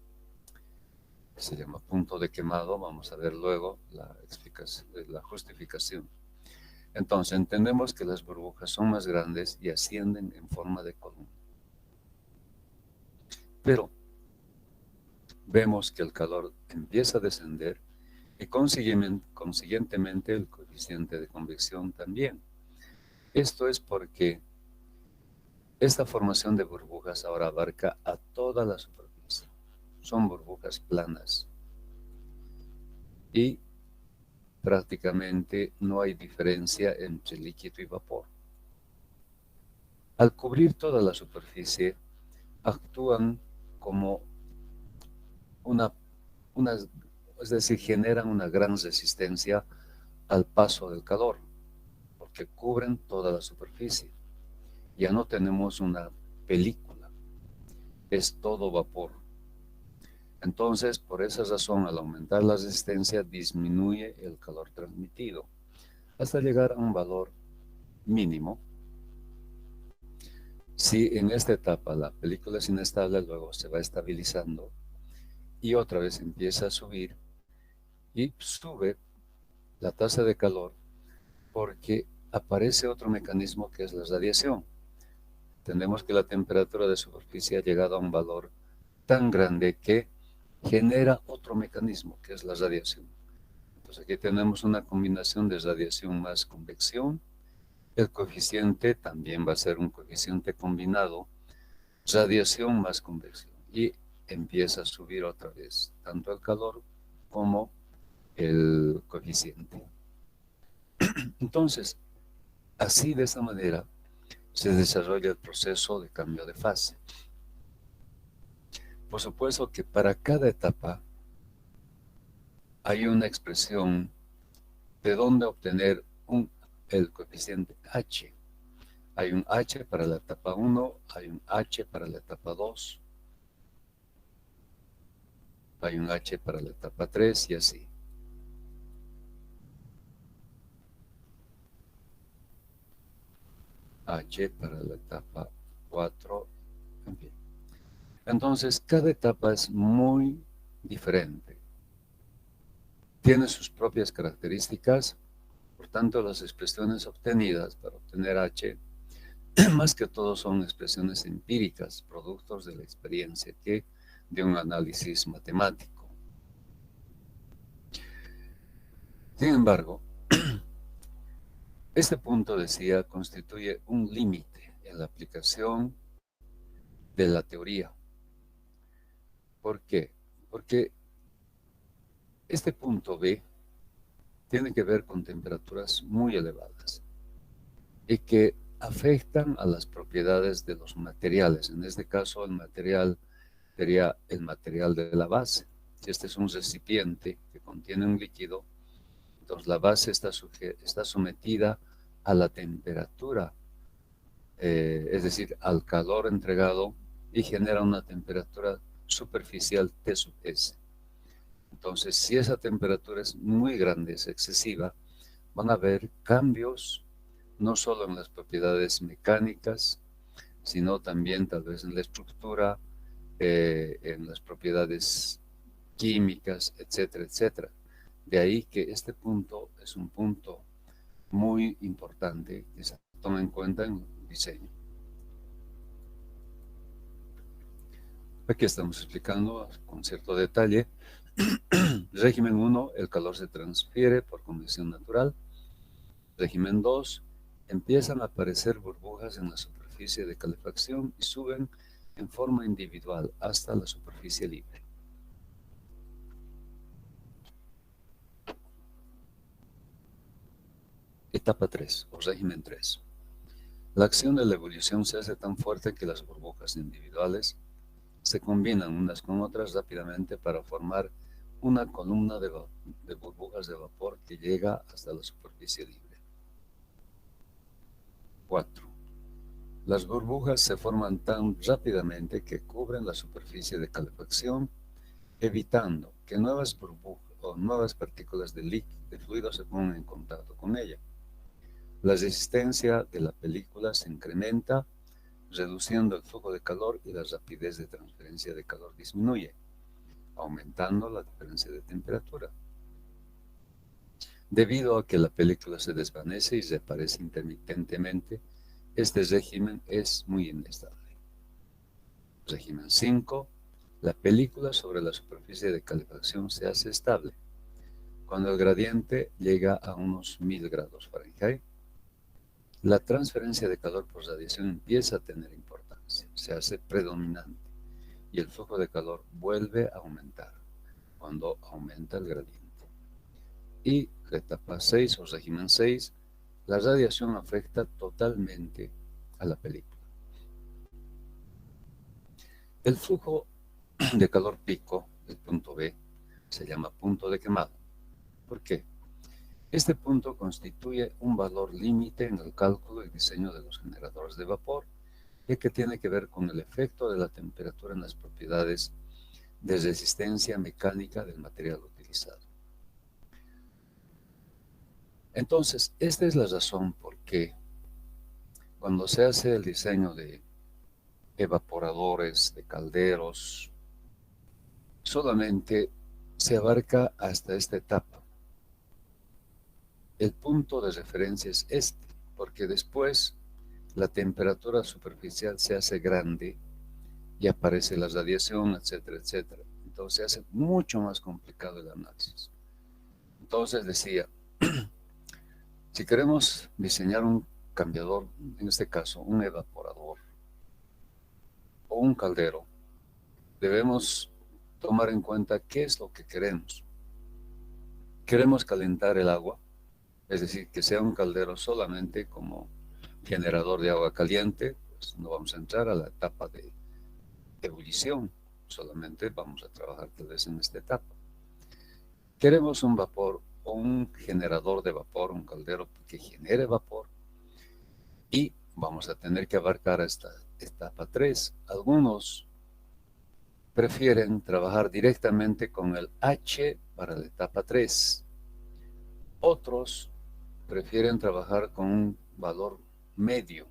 se llama punto de quemado. Vamos a ver luego la justificación. Entonces entendemos que las burbujas son más grandes y ascienden en forma de columna. Pero vemos que el calor empieza a descender y consiguientemente el coeficiente de convección también. Esto es porque esta formación de burbujas ahora abarca a toda la superficie. Son burbujas planas y prácticamente no hay diferencia entre líquido y vapor. Al cubrir toda la superficie, actúan como es decir, generan una gran resistencia al paso del calor, porque cubren toda la superficie. Ya no tenemos una película, es todo vapor. Entonces, por esa razón, al aumentar la resistencia, disminuye el calor transmitido, hasta llegar a un valor mínimo. Si en esta etapa la película es inestable, luego se va estabilizando y otra vez empieza a subir y sube la tasa de calor porque aparece otro mecanismo que es la radiación. Entendemos que la temperatura de superficie ha llegado a un valor tan grande que genera otro mecanismo que es la radiación. Entonces aquí tenemos una combinación de radiación más convección. El coeficiente también va a ser un coeficiente combinado, radiación más convección, y empieza a subir otra vez tanto el calor como el coeficiente. Entonces, así de esa manera se desarrolla el proceso de cambio de fase. Por supuesto que para cada etapa hay una expresión de dónde obtener el coeficiente H. Hay un H para la etapa 1, hay un H para la etapa 2. hay un H para la etapa 3 y así. H para la etapa 4, en fin. Entonces, cada etapa es muy diferente. Tiene sus propias características, por tanto, las expresiones obtenidas para obtener H, más que todo son expresiones empíricas, productos de la experiencia que de un análisis matemático. Sin embargo, este punto, decía, constituye un límite en la aplicación de la teoría. ¿Por qué? Porque este punto B tiene que ver con temperaturas muy elevadas y que afectan a las propiedades de los materiales. En este caso, el material sería el material de la base. Si este es un recipiente que contiene un líquido, entonces la base está sometida a la temperatura, es decir, al calor entregado, y genera una temperatura superficial T sub S. Entonces, si esa temperatura es muy grande, es excesiva, van a haber cambios no solo en las propiedades mecánicas, sino también tal vez en la estructura, en las propiedades químicas, etcétera, etcétera. De ahí que este punto es un punto muy importante que se toma en cuenta en el diseño. Aquí estamos explicando con cierto detalle. Régimen 1, el calor se transfiere por convección natural. Régimen 2, empiezan a aparecer burbujas en la superficie de calefacción y suben en forma individual hasta la superficie libre. Etapa 3, o régimen 3. La acción de la ebullición se hace tan fuerte que las burbujas individuales se combinan unas con otras rápidamente para formar una columna de burbujas de vapor que llega hasta la superficie libre. 4. Las burbujas se forman tan rápidamente que cubren la superficie de calefacción, evitando que nuevas burbujas o nuevas partículas de fluido se pongan en contacto con ella. La resistencia de la película se incrementa, reduciendo el flujo de calor, y la rapidez de transferencia de calor disminuye, aumentando la diferencia de temperatura. Debido a que la película se desvanece y reaparece intermitentemente, este régimen es muy inestable. Régimen 5. La película sobre la superficie de calefacción se hace estable. Cuando el gradiente llega a unos 1000 grados Fahrenheit, la transferencia de calor por radiación empieza a tener importancia, se hace predominante, y el flujo de calor vuelve a aumentar cuando aumenta el gradiente. Y la etapa 6 o régimen 6, la radiación afecta totalmente a la película. El flujo de calor pico, el punto B, se llama punto de quemado. ¿Por qué? Este punto constituye un valor límite en el cálculo y diseño de los generadores de vapor, ya que tiene que ver con el efecto de la temperatura en las propiedades de resistencia mecánica del material utilizado. Entonces, esta es la razón por qué cuando se hace el diseño de evaporadores, de calderos, solamente se abarca hasta esta etapa. El punto de referencia es este, porque después la temperatura superficial se hace grande y aparece la radiación, etcétera, etcétera. Entonces se hace mucho más complicado el análisis. Entonces decía, si queremos diseñar un cambiador, en este caso un evaporador o un caldero, debemos tomar en cuenta qué es lo que queremos. Queremos calentar el agua, es decir, que sea un caldero solamente como generador de agua caliente, pues no vamos a entrar a la etapa de ebullición, solamente vamos a trabajar tal vez en esta etapa. Queremos un vapor o un generador de vapor, un caldero que genere vapor, y vamos a tener que abarcar esta etapa 3. Algunos prefieren trabajar directamente con el H para la etapa 3. Otros prefieren trabajar con un valor medio,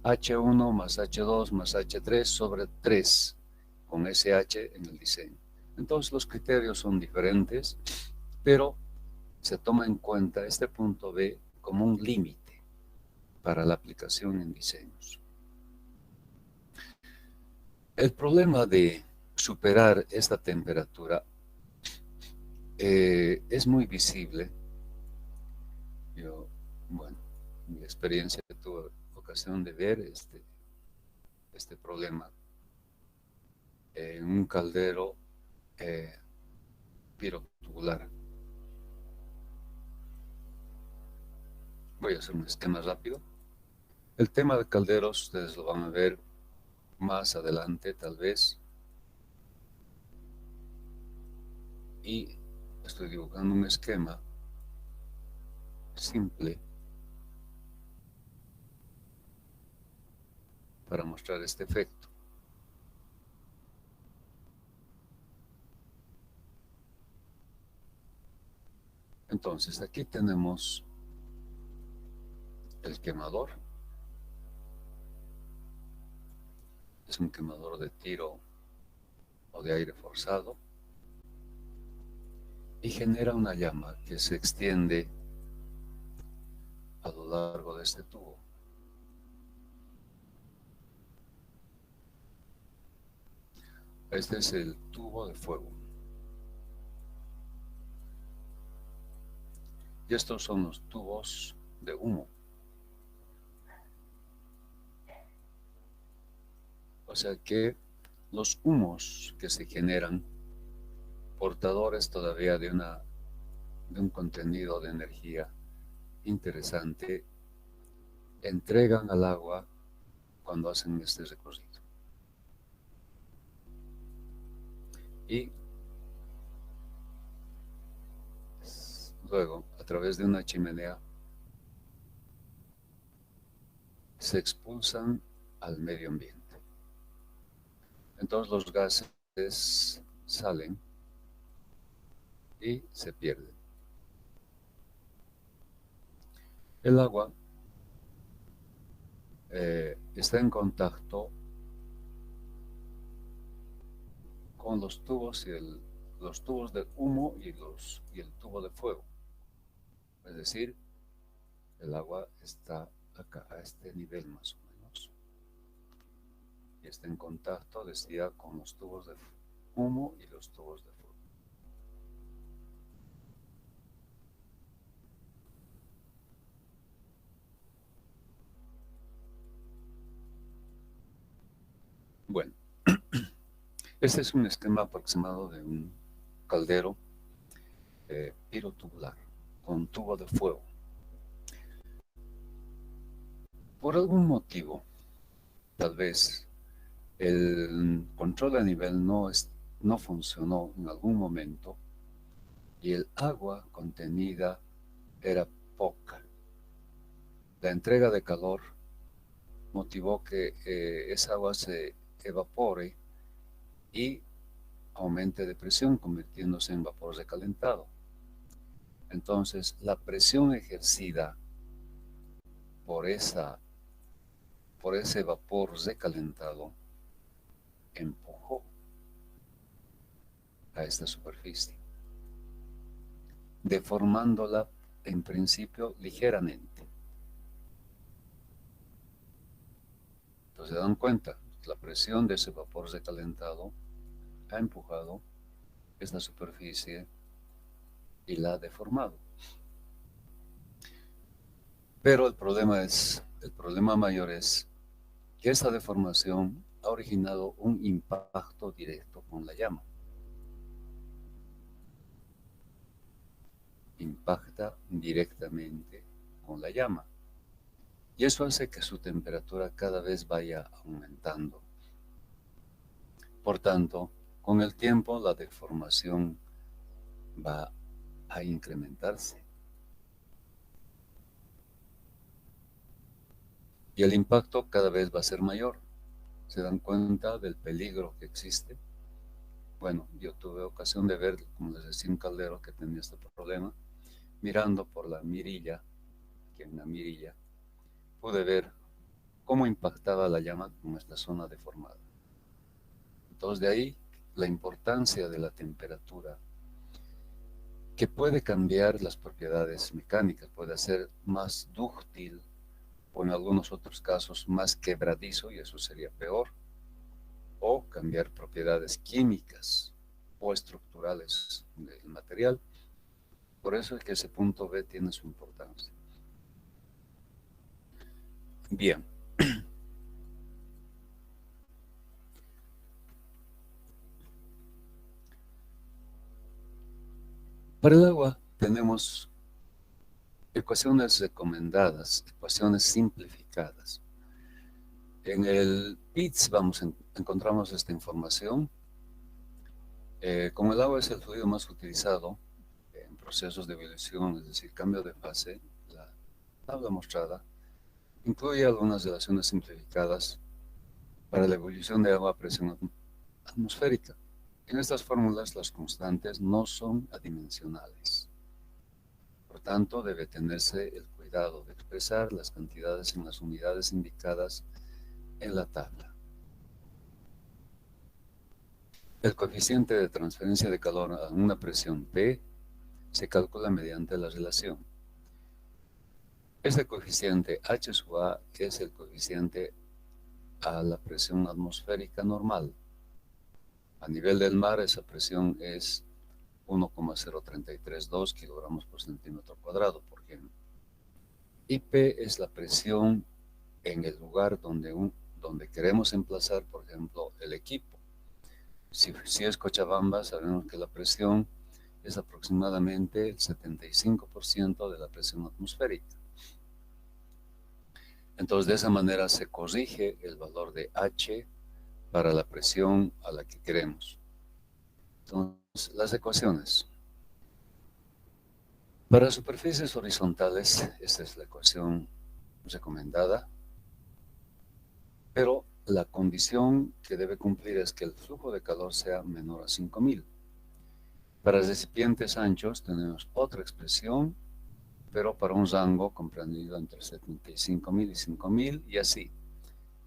H1 más H2 más H3 sobre 3, con ese H en el diseño. Entonces los criterios son diferentes, pero se toma en cuenta este punto B como un límite para la aplicación en diseños. El problema de superar esta temperatura es muy visible. Yo, bueno, en mi experiencia tuve ocasión de ver este problema en un caldero pirotubular. Voy a hacer un esquema rápido. El tema de calderos ustedes lo van a ver más adelante tal vez. Y estoy dibujando un esquema simple para mostrar este efecto. Entonces aquí tenemos el quemador. Es un quemador de tiro o de aire forzado y genera una llama que se extiende a lo largo de este tubo. Este es el tubo de fuego. Y estos son los tubos de humo. O sea que los humos que se generan, portadores todavía de un contenido de energía interesante, entregan al agua cuando hacen este recorrido. Y luego, a través de una chimenea, se expulsan al medio ambiente. Entonces los gases salen y se pierden. El agua está en contacto con los tubos los tubos de humo y el tubo de fuego. Es decir, el agua está acá, a este nivel más o menos. Y está en contacto, decía, con los tubos de humo y los tubos de fuego. Bueno, este es un esquema aproximado de un caldero pirotubular con tubo de fuego. Por algún motivo, tal vez el control a nivel no funcionó en algún momento y el agua contenida era poca. La entrega de calor motivó que esa agua se evapore y aumente de presión, convirtiéndose en vapor recalentado. Entonces, la presión ejercida por ese vapor recalentado empujó a esta superficie, deformándola en principio ligeramente. Entonces se dan cuenta, la presión de ese vapor recalentado ha empujado esta superficie y la ha deformado. Pero el problema mayor es que esta deformación ha originado un impacto directo con la llama. Impacta directamente con la llama. Y eso hace que su temperatura cada vez vaya aumentando. Por tanto, con el tiempo la deformación va a incrementarse. Y el impacto cada vez va a ser mayor. ¿Se dan cuenta del peligro que existe? Bueno, yo tuve ocasión de ver, como les decía, un caldero que tenía este problema. Mirando por la mirilla, que en la mirilla pude ver cómo impactaba la llama con esta zona deformada. Entonces de ahí la importancia de la temperatura, que puede cambiar las propiedades mecánicas, puede hacer más dúctil o en algunos otros casos más quebradizo, y eso sería peor, o cambiar propiedades químicas o estructurales del material. Por eso es que ese punto B tiene su importancia. Bien. Para el agua tenemos ecuaciones recomendadas, ecuaciones simplificadas. En el PITS encontramos esta información. Como el agua es el fluido más utilizado en procesos de ebullición, es decir, cambio de fase, la tabla mostrada incluye algunas relaciones simplificadas para la ebullición de agua a presión atmosférica. En estas fórmulas las constantes no son adimensionales. Por tanto, debe tenerse el cuidado de expresar las cantidades en las unidades indicadas en la tabla. El coeficiente de transferencia de calor a una presión P se calcula mediante la relación. Este coeficiente H sub A es el coeficiente a la presión atmosférica normal. A nivel del mar, esa presión es 1,0332 kilogramos por centímetro cuadrado, por ejemplo. Y P es la presión en el lugar donde queremos emplazar, por ejemplo, el equipo. Si es Cochabamba, sabemos que la presión es aproximadamente el 75% de la presión atmosférica. Entonces, de esa manera se corrige el valor de H para la presión a la que queremos. Entonces, las ecuaciones. Para superficies horizontales, esta es la ecuación recomendada, pero la condición que debe cumplir es que el flujo de calor sea menor a 5000. Para recipientes anchos tenemos otra expresión, pero para un rango comprendido entre 75.000 y 5.000, y así.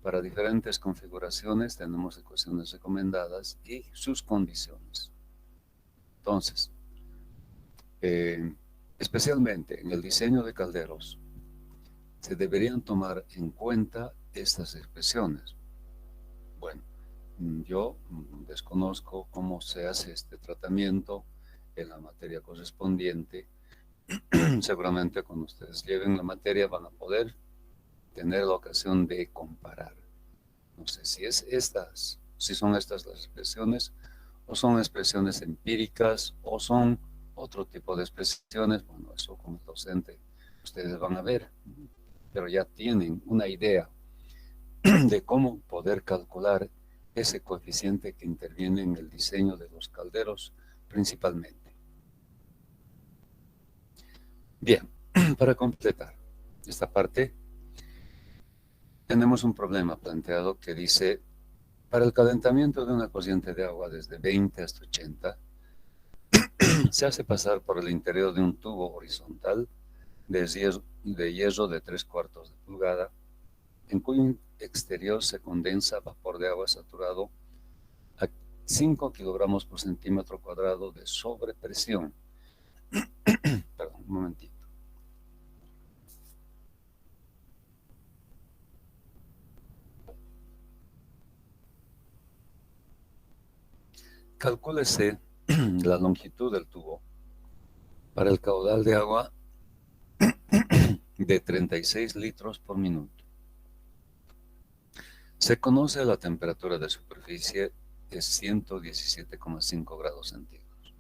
Para diferentes configuraciones tenemos ecuaciones recomendadas y sus condiciones. Entonces, especialmente en el diseño de calderos, se deberían tomar en cuenta estas expresiones. Bueno, yo desconozco cómo se hace este tratamiento en la materia correspondiente. Seguramente cuando ustedes lleven la materia van a poder tener la ocasión de comparar. No sé si son estas las expresiones, o son expresiones empíricas, o son otro tipo de expresiones. Bueno, eso con el docente ustedes van a ver, pero ya tienen una idea de cómo poder calcular ese coeficiente que interviene en el diseño de los calderos principalmente. Bien, para completar esta parte, tenemos un problema planteado que dice: para el calentamiento de una corriente de agua desde 20 hasta 80, se hace pasar por el interior de un tubo horizontal de hierro de 3/4 de pulgada, en cuyo exterior se condensa vapor de agua saturado a 5 kilogramos por centímetro cuadrado de sobrepresión. Perdón, un momentito. Calcúlese la longitud del tubo para el caudal de agua de 36 litros por minuto. Se conoce la temperatura de superficie es 117,5 grados centígrados.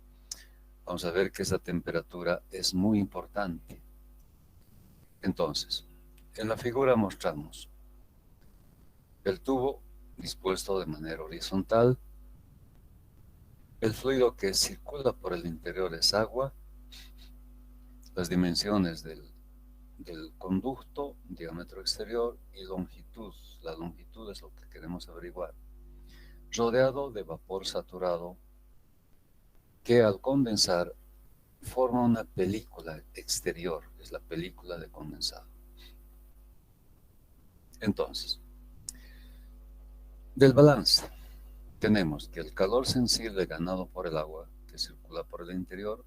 Vamos a ver que esa temperatura es muy importante. Entonces, en la figura mostramos el tubo dispuesto de manera horizontal. El fluido que circula por el interior es agua. Las dimensiones del conducto, diámetro exterior y longitud. La longitud es lo que queremos averiguar. Rodeado de vapor saturado que al condensar forma una película exterior, es la película de condensado. Entonces, del balance, tenemos que el calor sensible ganado por el agua que circula por el interior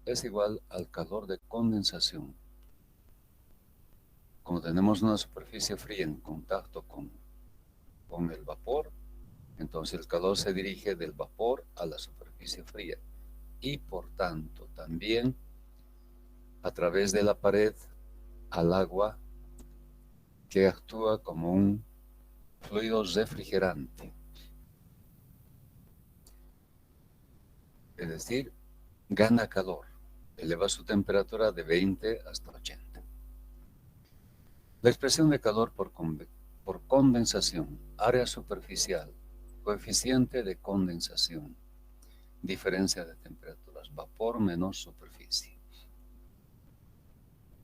es igual al calor de condensación. Como tenemos una superficie fría en contacto con el vapor, entonces el calor se dirige del vapor a la superficie fría y por tanto también a través de la pared al agua, que actúa como un fluido refrigerante. Es decir, gana calor, eleva su temperatura de 20 hasta 80. La expresión de calor por condensación, área superficial, coeficiente de condensación, diferencia de temperaturas, vapor menos superficie.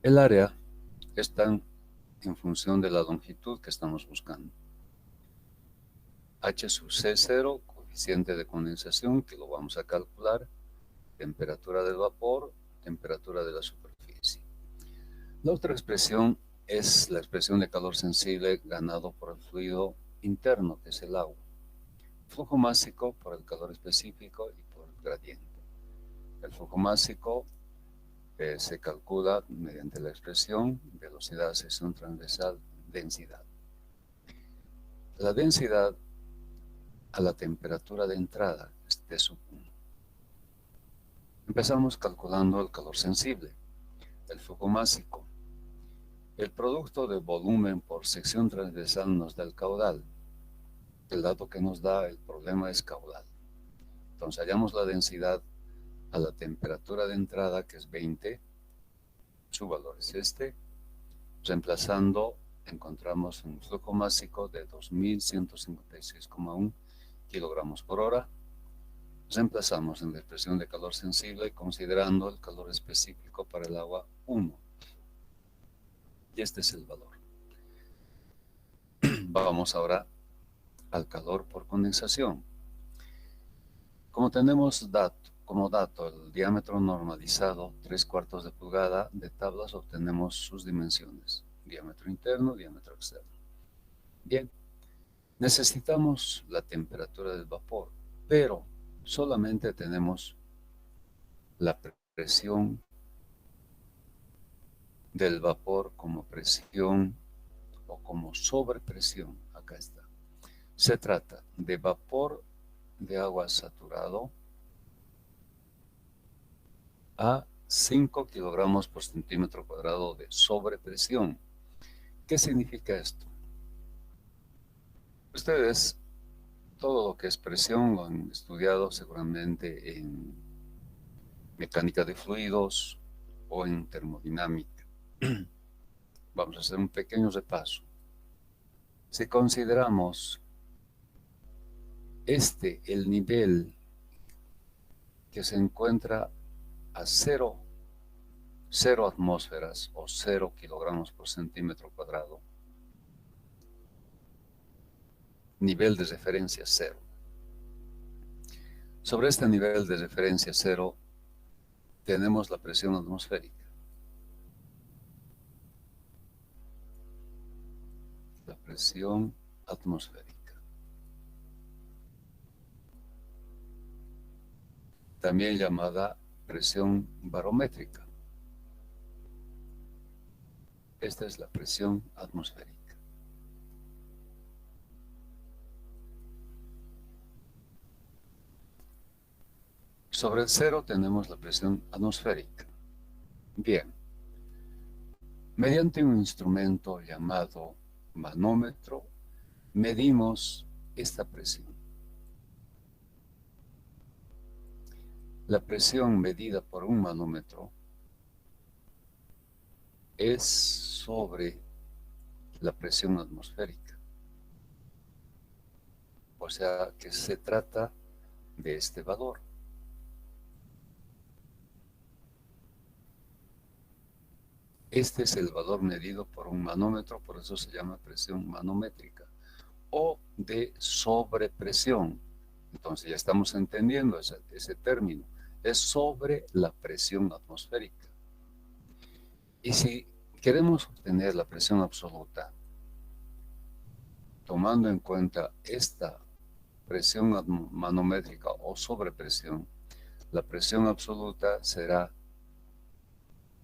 El área está en función de la longitud que estamos buscando. H sub C0, coeficiente de condensación, que lo vamos a calcular, temperatura del vapor, temperatura de la superficie. La otra expresión es la expresión de calor sensible ganado por el fluido interno, que es el agua. Flujo másico por el calor específico y por el gradiente. El flujo másico se calcula mediante la expresión velocidad, sección transversal, densidad. La densidad a la temperatura de entrada es T sub 1. Empezamos calculando el calor sensible, el flujo másico. El producto de volumen por sección transversal nos da el caudal. El dato que nos da el problema es caudal. Entonces hallamos la densidad a la temperatura de entrada, que es 20, su valor es este. Reemplazando, encontramos un flujo másico de 2156,1 kilogramos por hora. Reemplazamos en la expresión de calor sensible considerando el calor específico para el agua 1. Y este es el valor. Vamos ahora al calor por condensación. Como tenemos como dato el diámetro normalizado 3/4 de pulgada, de tablas obtenemos sus dimensiones, diámetro interno, diámetro externo. Bien, necesitamos la temperatura del vapor, pero solamente tenemos la presión del vapor como presión o como sobrepresión. Acá está. Se trata de vapor de agua saturado a 5 kilogramos por centímetro cuadrado de sobrepresión. ¿Qué significa esto? Ustedes, todo lo que es presión lo han estudiado seguramente en mecánica de fluidos o en termodinámica. Vamos a hacer un pequeño repaso. Si consideramos el nivel que se encuentra a 0 atmósferas o 0 kilogramos por centímetro cuadrado, nivel de referencia 0. Sobre este nivel de referencia 0 tenemos la presión atmosférica. La presión atmosférica. También llamada presión barométrica. Esta es la presión atmosférica. Sobre el 0 tenemos la presión atmosférica. Bien, mediante un instrumento llamado manómetro, medimos esta presión. La presión medida por un manómetro es sobre la presión atmosférica. O sea que se trata de este valor. Este es el valor medido por un manómetro, por eso se llama presión manométrica o de sobrepresión. Entonces ya estamos entendiendo ese término. es sobre la presión atmosférica. Y si queremos obtener la presión absoluta, tomando en cuenta esta presión manométrica o sobrepresión, la presión absoluta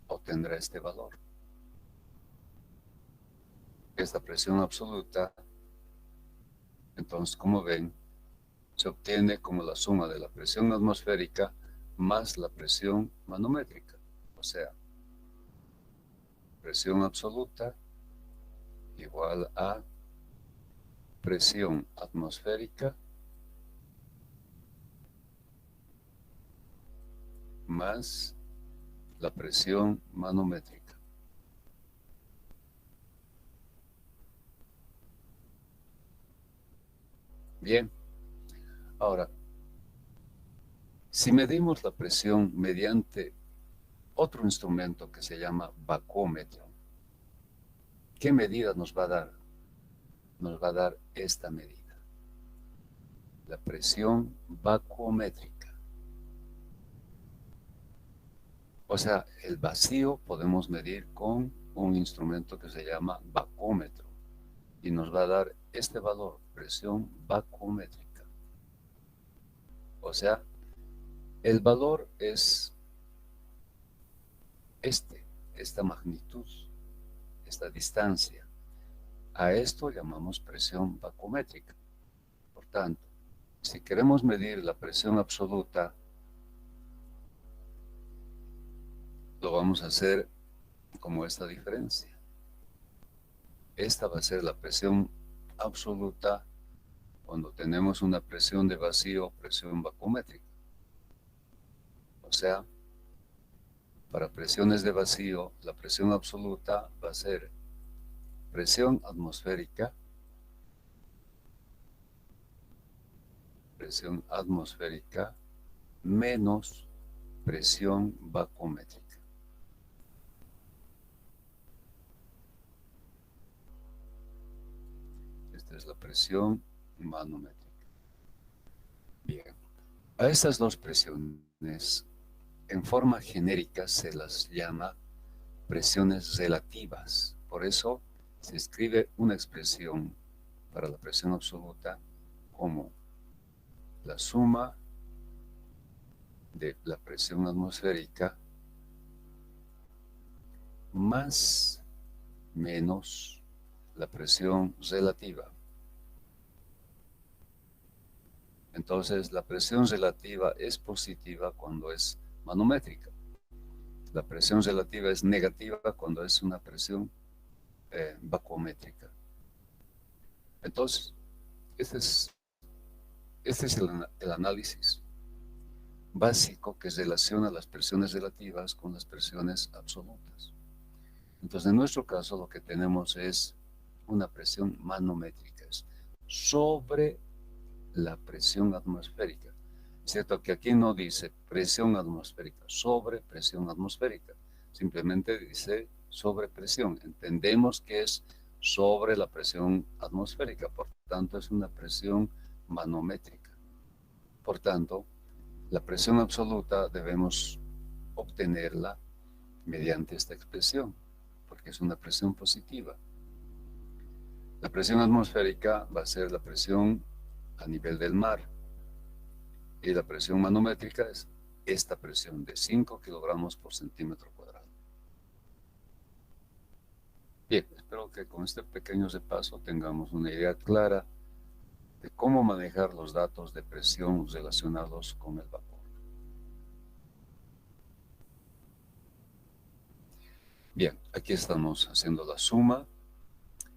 obtendrá este valor. Esta presión absoluta, entonces, como ven, se obtiene como la suma de la presión atmosférica más la presión manométrica. O sea, presión absoluta igual a presión atmosférica más la presión manométrica. Bien, ahora, si medimos la presión mediante otro instrumento que se llama bacómetro, ¿qué medida nos va a dar? Nos va a dar esta medida, la presión bacométrica. O sea, el vacío podemos medir con un instrumento que se llama bacómetro y nos va a dar este valor, presión bacométrica. O sea, el valor es esta magnitud, esta distancia. A esto llamamos presión bacométrica. Por tanto, si queremos medir la presión absoluta, lo vamos a hacer como esta diferencia. Esta va a ser la presión absoluta cuando tenemos una presión de vacío, presión bacométrica. O sea, para presiones de vacío, la presión absoluta va a ser presión atmosférica menos presión bacométrica. Esta es la presión manométrica. Bien, a estas dos presiones, en forma genérica se las llama presiones relativas. Por eso se escribe una expresión para la presión absoluta como la suma de la presión atmosférica más menos la presión relativa. Entonces, la presión relativa es positiva cuando es manométrica. La presión relativa es negativa cuando es una presión bacométrica. Entonces, este es el análisis básico que relaciona las presiones relativas con las presiones absolutas. Entonces, en nuestro caso, lo que tenemos es una presión manométrica, es sobre la presión atmosférica. Es cierto que aquí no dice presión atmosférica, sobre presión atmosférica, simplemente dice sobre presión. Entendemos que es sobre la presión atmosférica, por tanto es una presión manométrica. Por tanto, la presión absoluta debemos obtenerla mediante esta expresión, porque es una presión positiva. La presión atmosférica va a ser la presión a nivel del mar, y la presión manométrica es esta presión de 5 kilogramos por centímetro cuadrado. Bien, espero que con este pequeño repaso tengamos una idea clara de cómo manejar los datos de presión relacionados con el vapor. Bien, aquí estamos haciendo la suma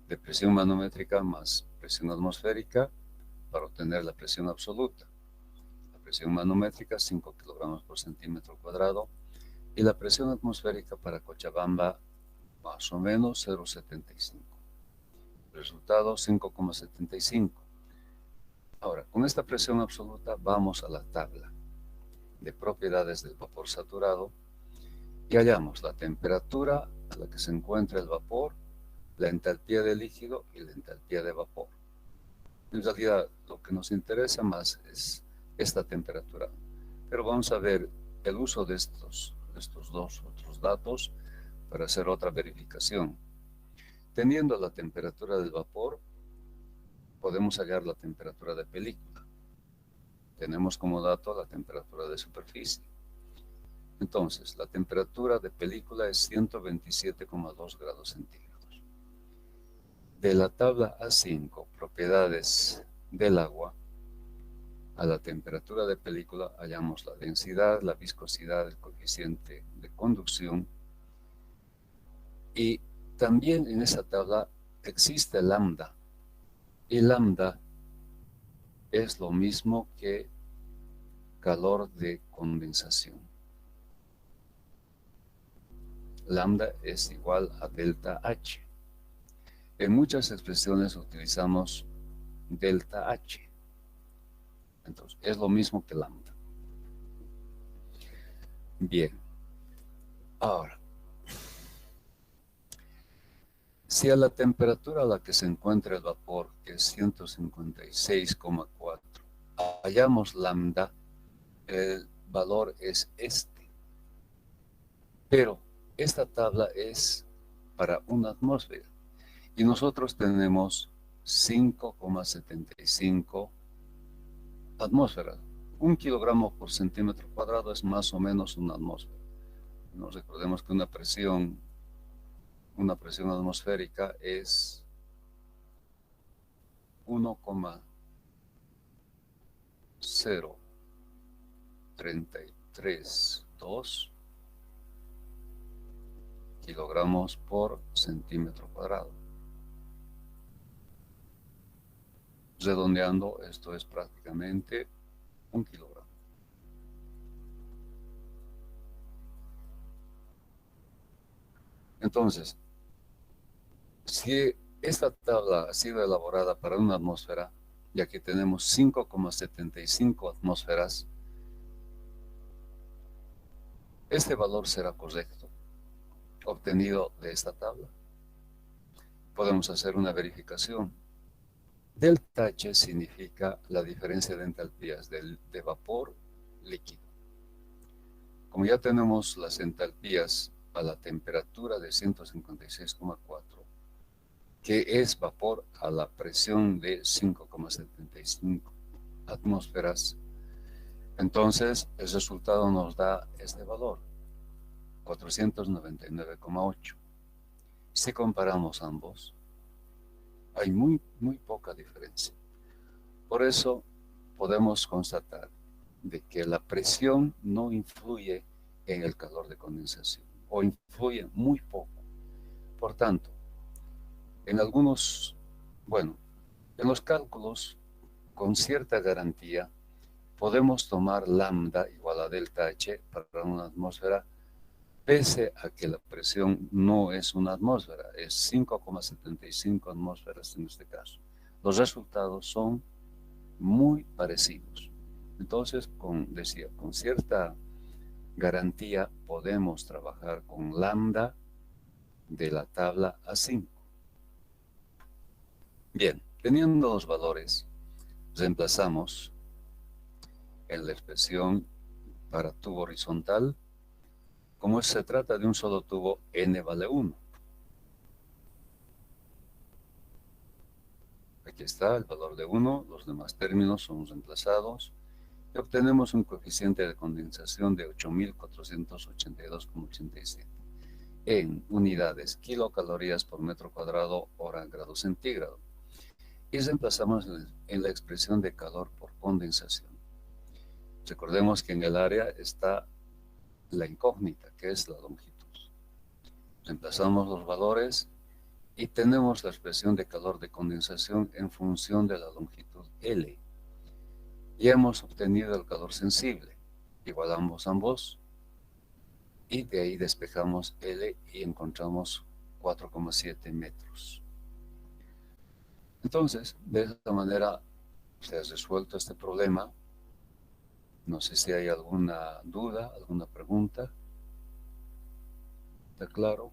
de presión manométrica más presión atmosférica para obtener la presión absoluta. La presión manométrica 5 kilogramos por centímetro cuadrado y la presión atmosférica para Cochabamba más o menos 0,75. Resultado 5,75. Ahora, con esta presión absoluta vamos a la tabla de propiedades del vapor saturado y hallamos la temperatura a la que se encuentra el vapor, la entalpía de líquido y la entalpía de vapor. En realidad, lo que nos interesa más es esta temperatura, pero vamos a ver el uso de estos dos otros datos para hacer otra verificación. Teniendo la temperatura del vapor, podemos hallar la temperatura de película. Tenemos como dato la temperatura de superficie. Entonces, la temperatura de película es 127,2 grados centígrados. De la tabla A5, propiedades del agua, a la temperatura de película hallamos la densidad, la viscosidad, el coeficiente de conducción, y también en esa tabla existe lambda, y lambda es lo mismo que calor de condensación. Lambda es igual a delta H. En muchas expresiones utilizamos delta H. Entonces, es lo mismo que lambda. Bien. Ahora, si a la temperatura a la que se encuentra el vapor, que es 156,4, hallamos lambda, el valor es este. Pero esta tabla es para una atmósfera y nosotros tenemos 5,75 atmósferas. 1 kilogramo por centímetro cuadrado es más o menos una atmósfera. Nos recordemos que una presión atmosférica es 1,0332 kilogramos por centímetro cuadrado. Redondeando, esto es prácticamente 1 kilogramo. Entonces, si esta tabla ha sido elaborada para una atmósfera, y aquí tenemos 5,75 atmósferas, este valor será correcto, obtenido de esta tabla. Podemos hacer una verificación. Delta H significa la diferencia de entalpías de vapor líquido. Como ya tenemos las entalpías a la temperatura de 156,4, que es vapor a la presión de 5,75 atmósferas, entonces el resultado nos da este valor, 499,8. Si comparamos ambos, hay muy poca diferencia. Por eso podemos constatar de que la presión no influye en el calor de condensación, o influye muy poco. Por tanto, en los cálculos, con cierta garantía, podemos tomar lambda igual a delta H para una atmósfera, pese a que la presión no es una atmósfera, es 5,75 atmósferas en este caso. Los resultados son muy parecidos. Entonces, con cierta garantía podemos trabajar con lambda de la tabla A5. Bien, teniendo los valores, reemplazamos en la expresión para tubo horizontal. Como se trata de un solo tubo, n vale 1. Aquí está el valor de 1, los demás términos son reemplazados y obtenemos un coeficiente de condensación de 8.482,87 en unidades kilocalorías por metro cuadrado hora grado centígrado. Y reemplazamos en la expresión de calor por condensación. Recordemos que en el área está la incógnita, que es la longitud. Reemplazamos los valores y tenemos la expresión de calor de condensación en función de la longitud L. Y hemos obtenido el calor sensible. Igualamos ambos y de ahí despejamos L y encontramos 4,7 metros. Entonces, de esta manera se ha resuelto este problema. No sé si hay alguna duda, alguna pregunta. ¿Está claro?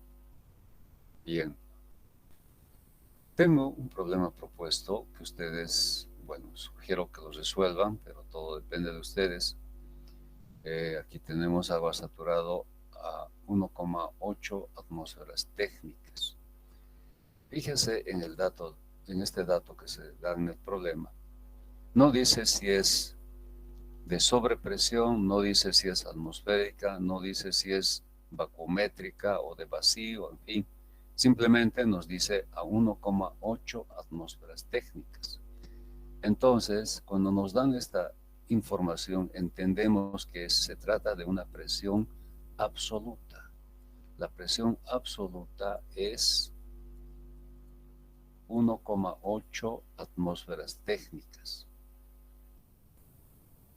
Bien. Tengo un problema propuesto que ustedes, sugiero que lo resuelvan, pero todo depende de ustedes. Aquí tenemos agua saturado a 1,8 atmósferas técnicas. Fíjense en el dato, en este dato que se da en el problema. No dice si es de sobrepresión, no dice si es atmosférica, no dice si es vacuométrica o de vacío, en fin. Simplemente nos dice a 1,8 atmósferas técnicas. Entonces, cuando nos dan esta información, entendemos que se trata de una presión absoluta. La presión absoluta es 1,8 atmósferas técnicas.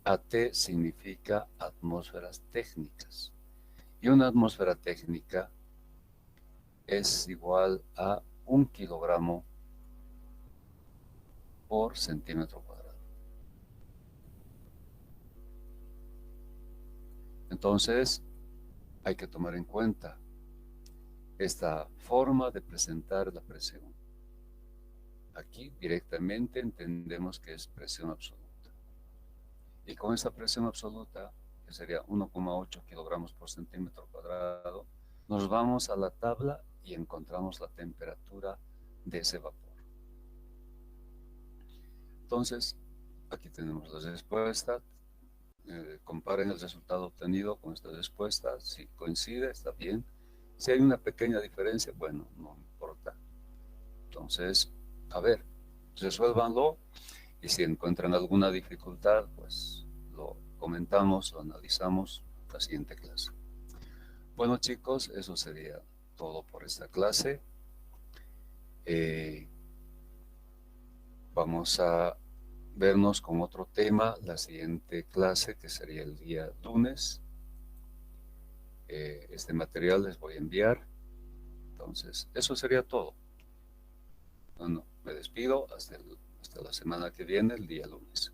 AT significa atmósferas técnicas. Y una atmósfera técnica es igual a 1 kilogramo por centímetro cuadrado. Entonces, hay que tomar en cuenta esta forma de presentar la presión. Aquí directamente entendemos que es presión absoluta. Y con esa presión absoluta, que sería 1,8 kilogramos por centímetro cuadrado, nos vamos a la tabla y encontramos la temperatura de ese vapor. Entonces, aquí tenemos las respuestas. Comparen el resultado obtenido con esta respuesta. Si coincide, está bien. Si hay una pequeña diferencia, bueno, no importa. Entonces, a ver, resuélvanlo. Y si encuentran alguna dificultad, pues lo comentamos, lo analizamos en la siguiente clase. Bueno, chicos, eso sería todo por esta clase. Vamos a vernos con otro tema la siguiente clase, que sería el día lunes. Este material les voy a enviar. Entonces, eso sería todo. Bueno, me despido hasta la semana que viene, el día lunes.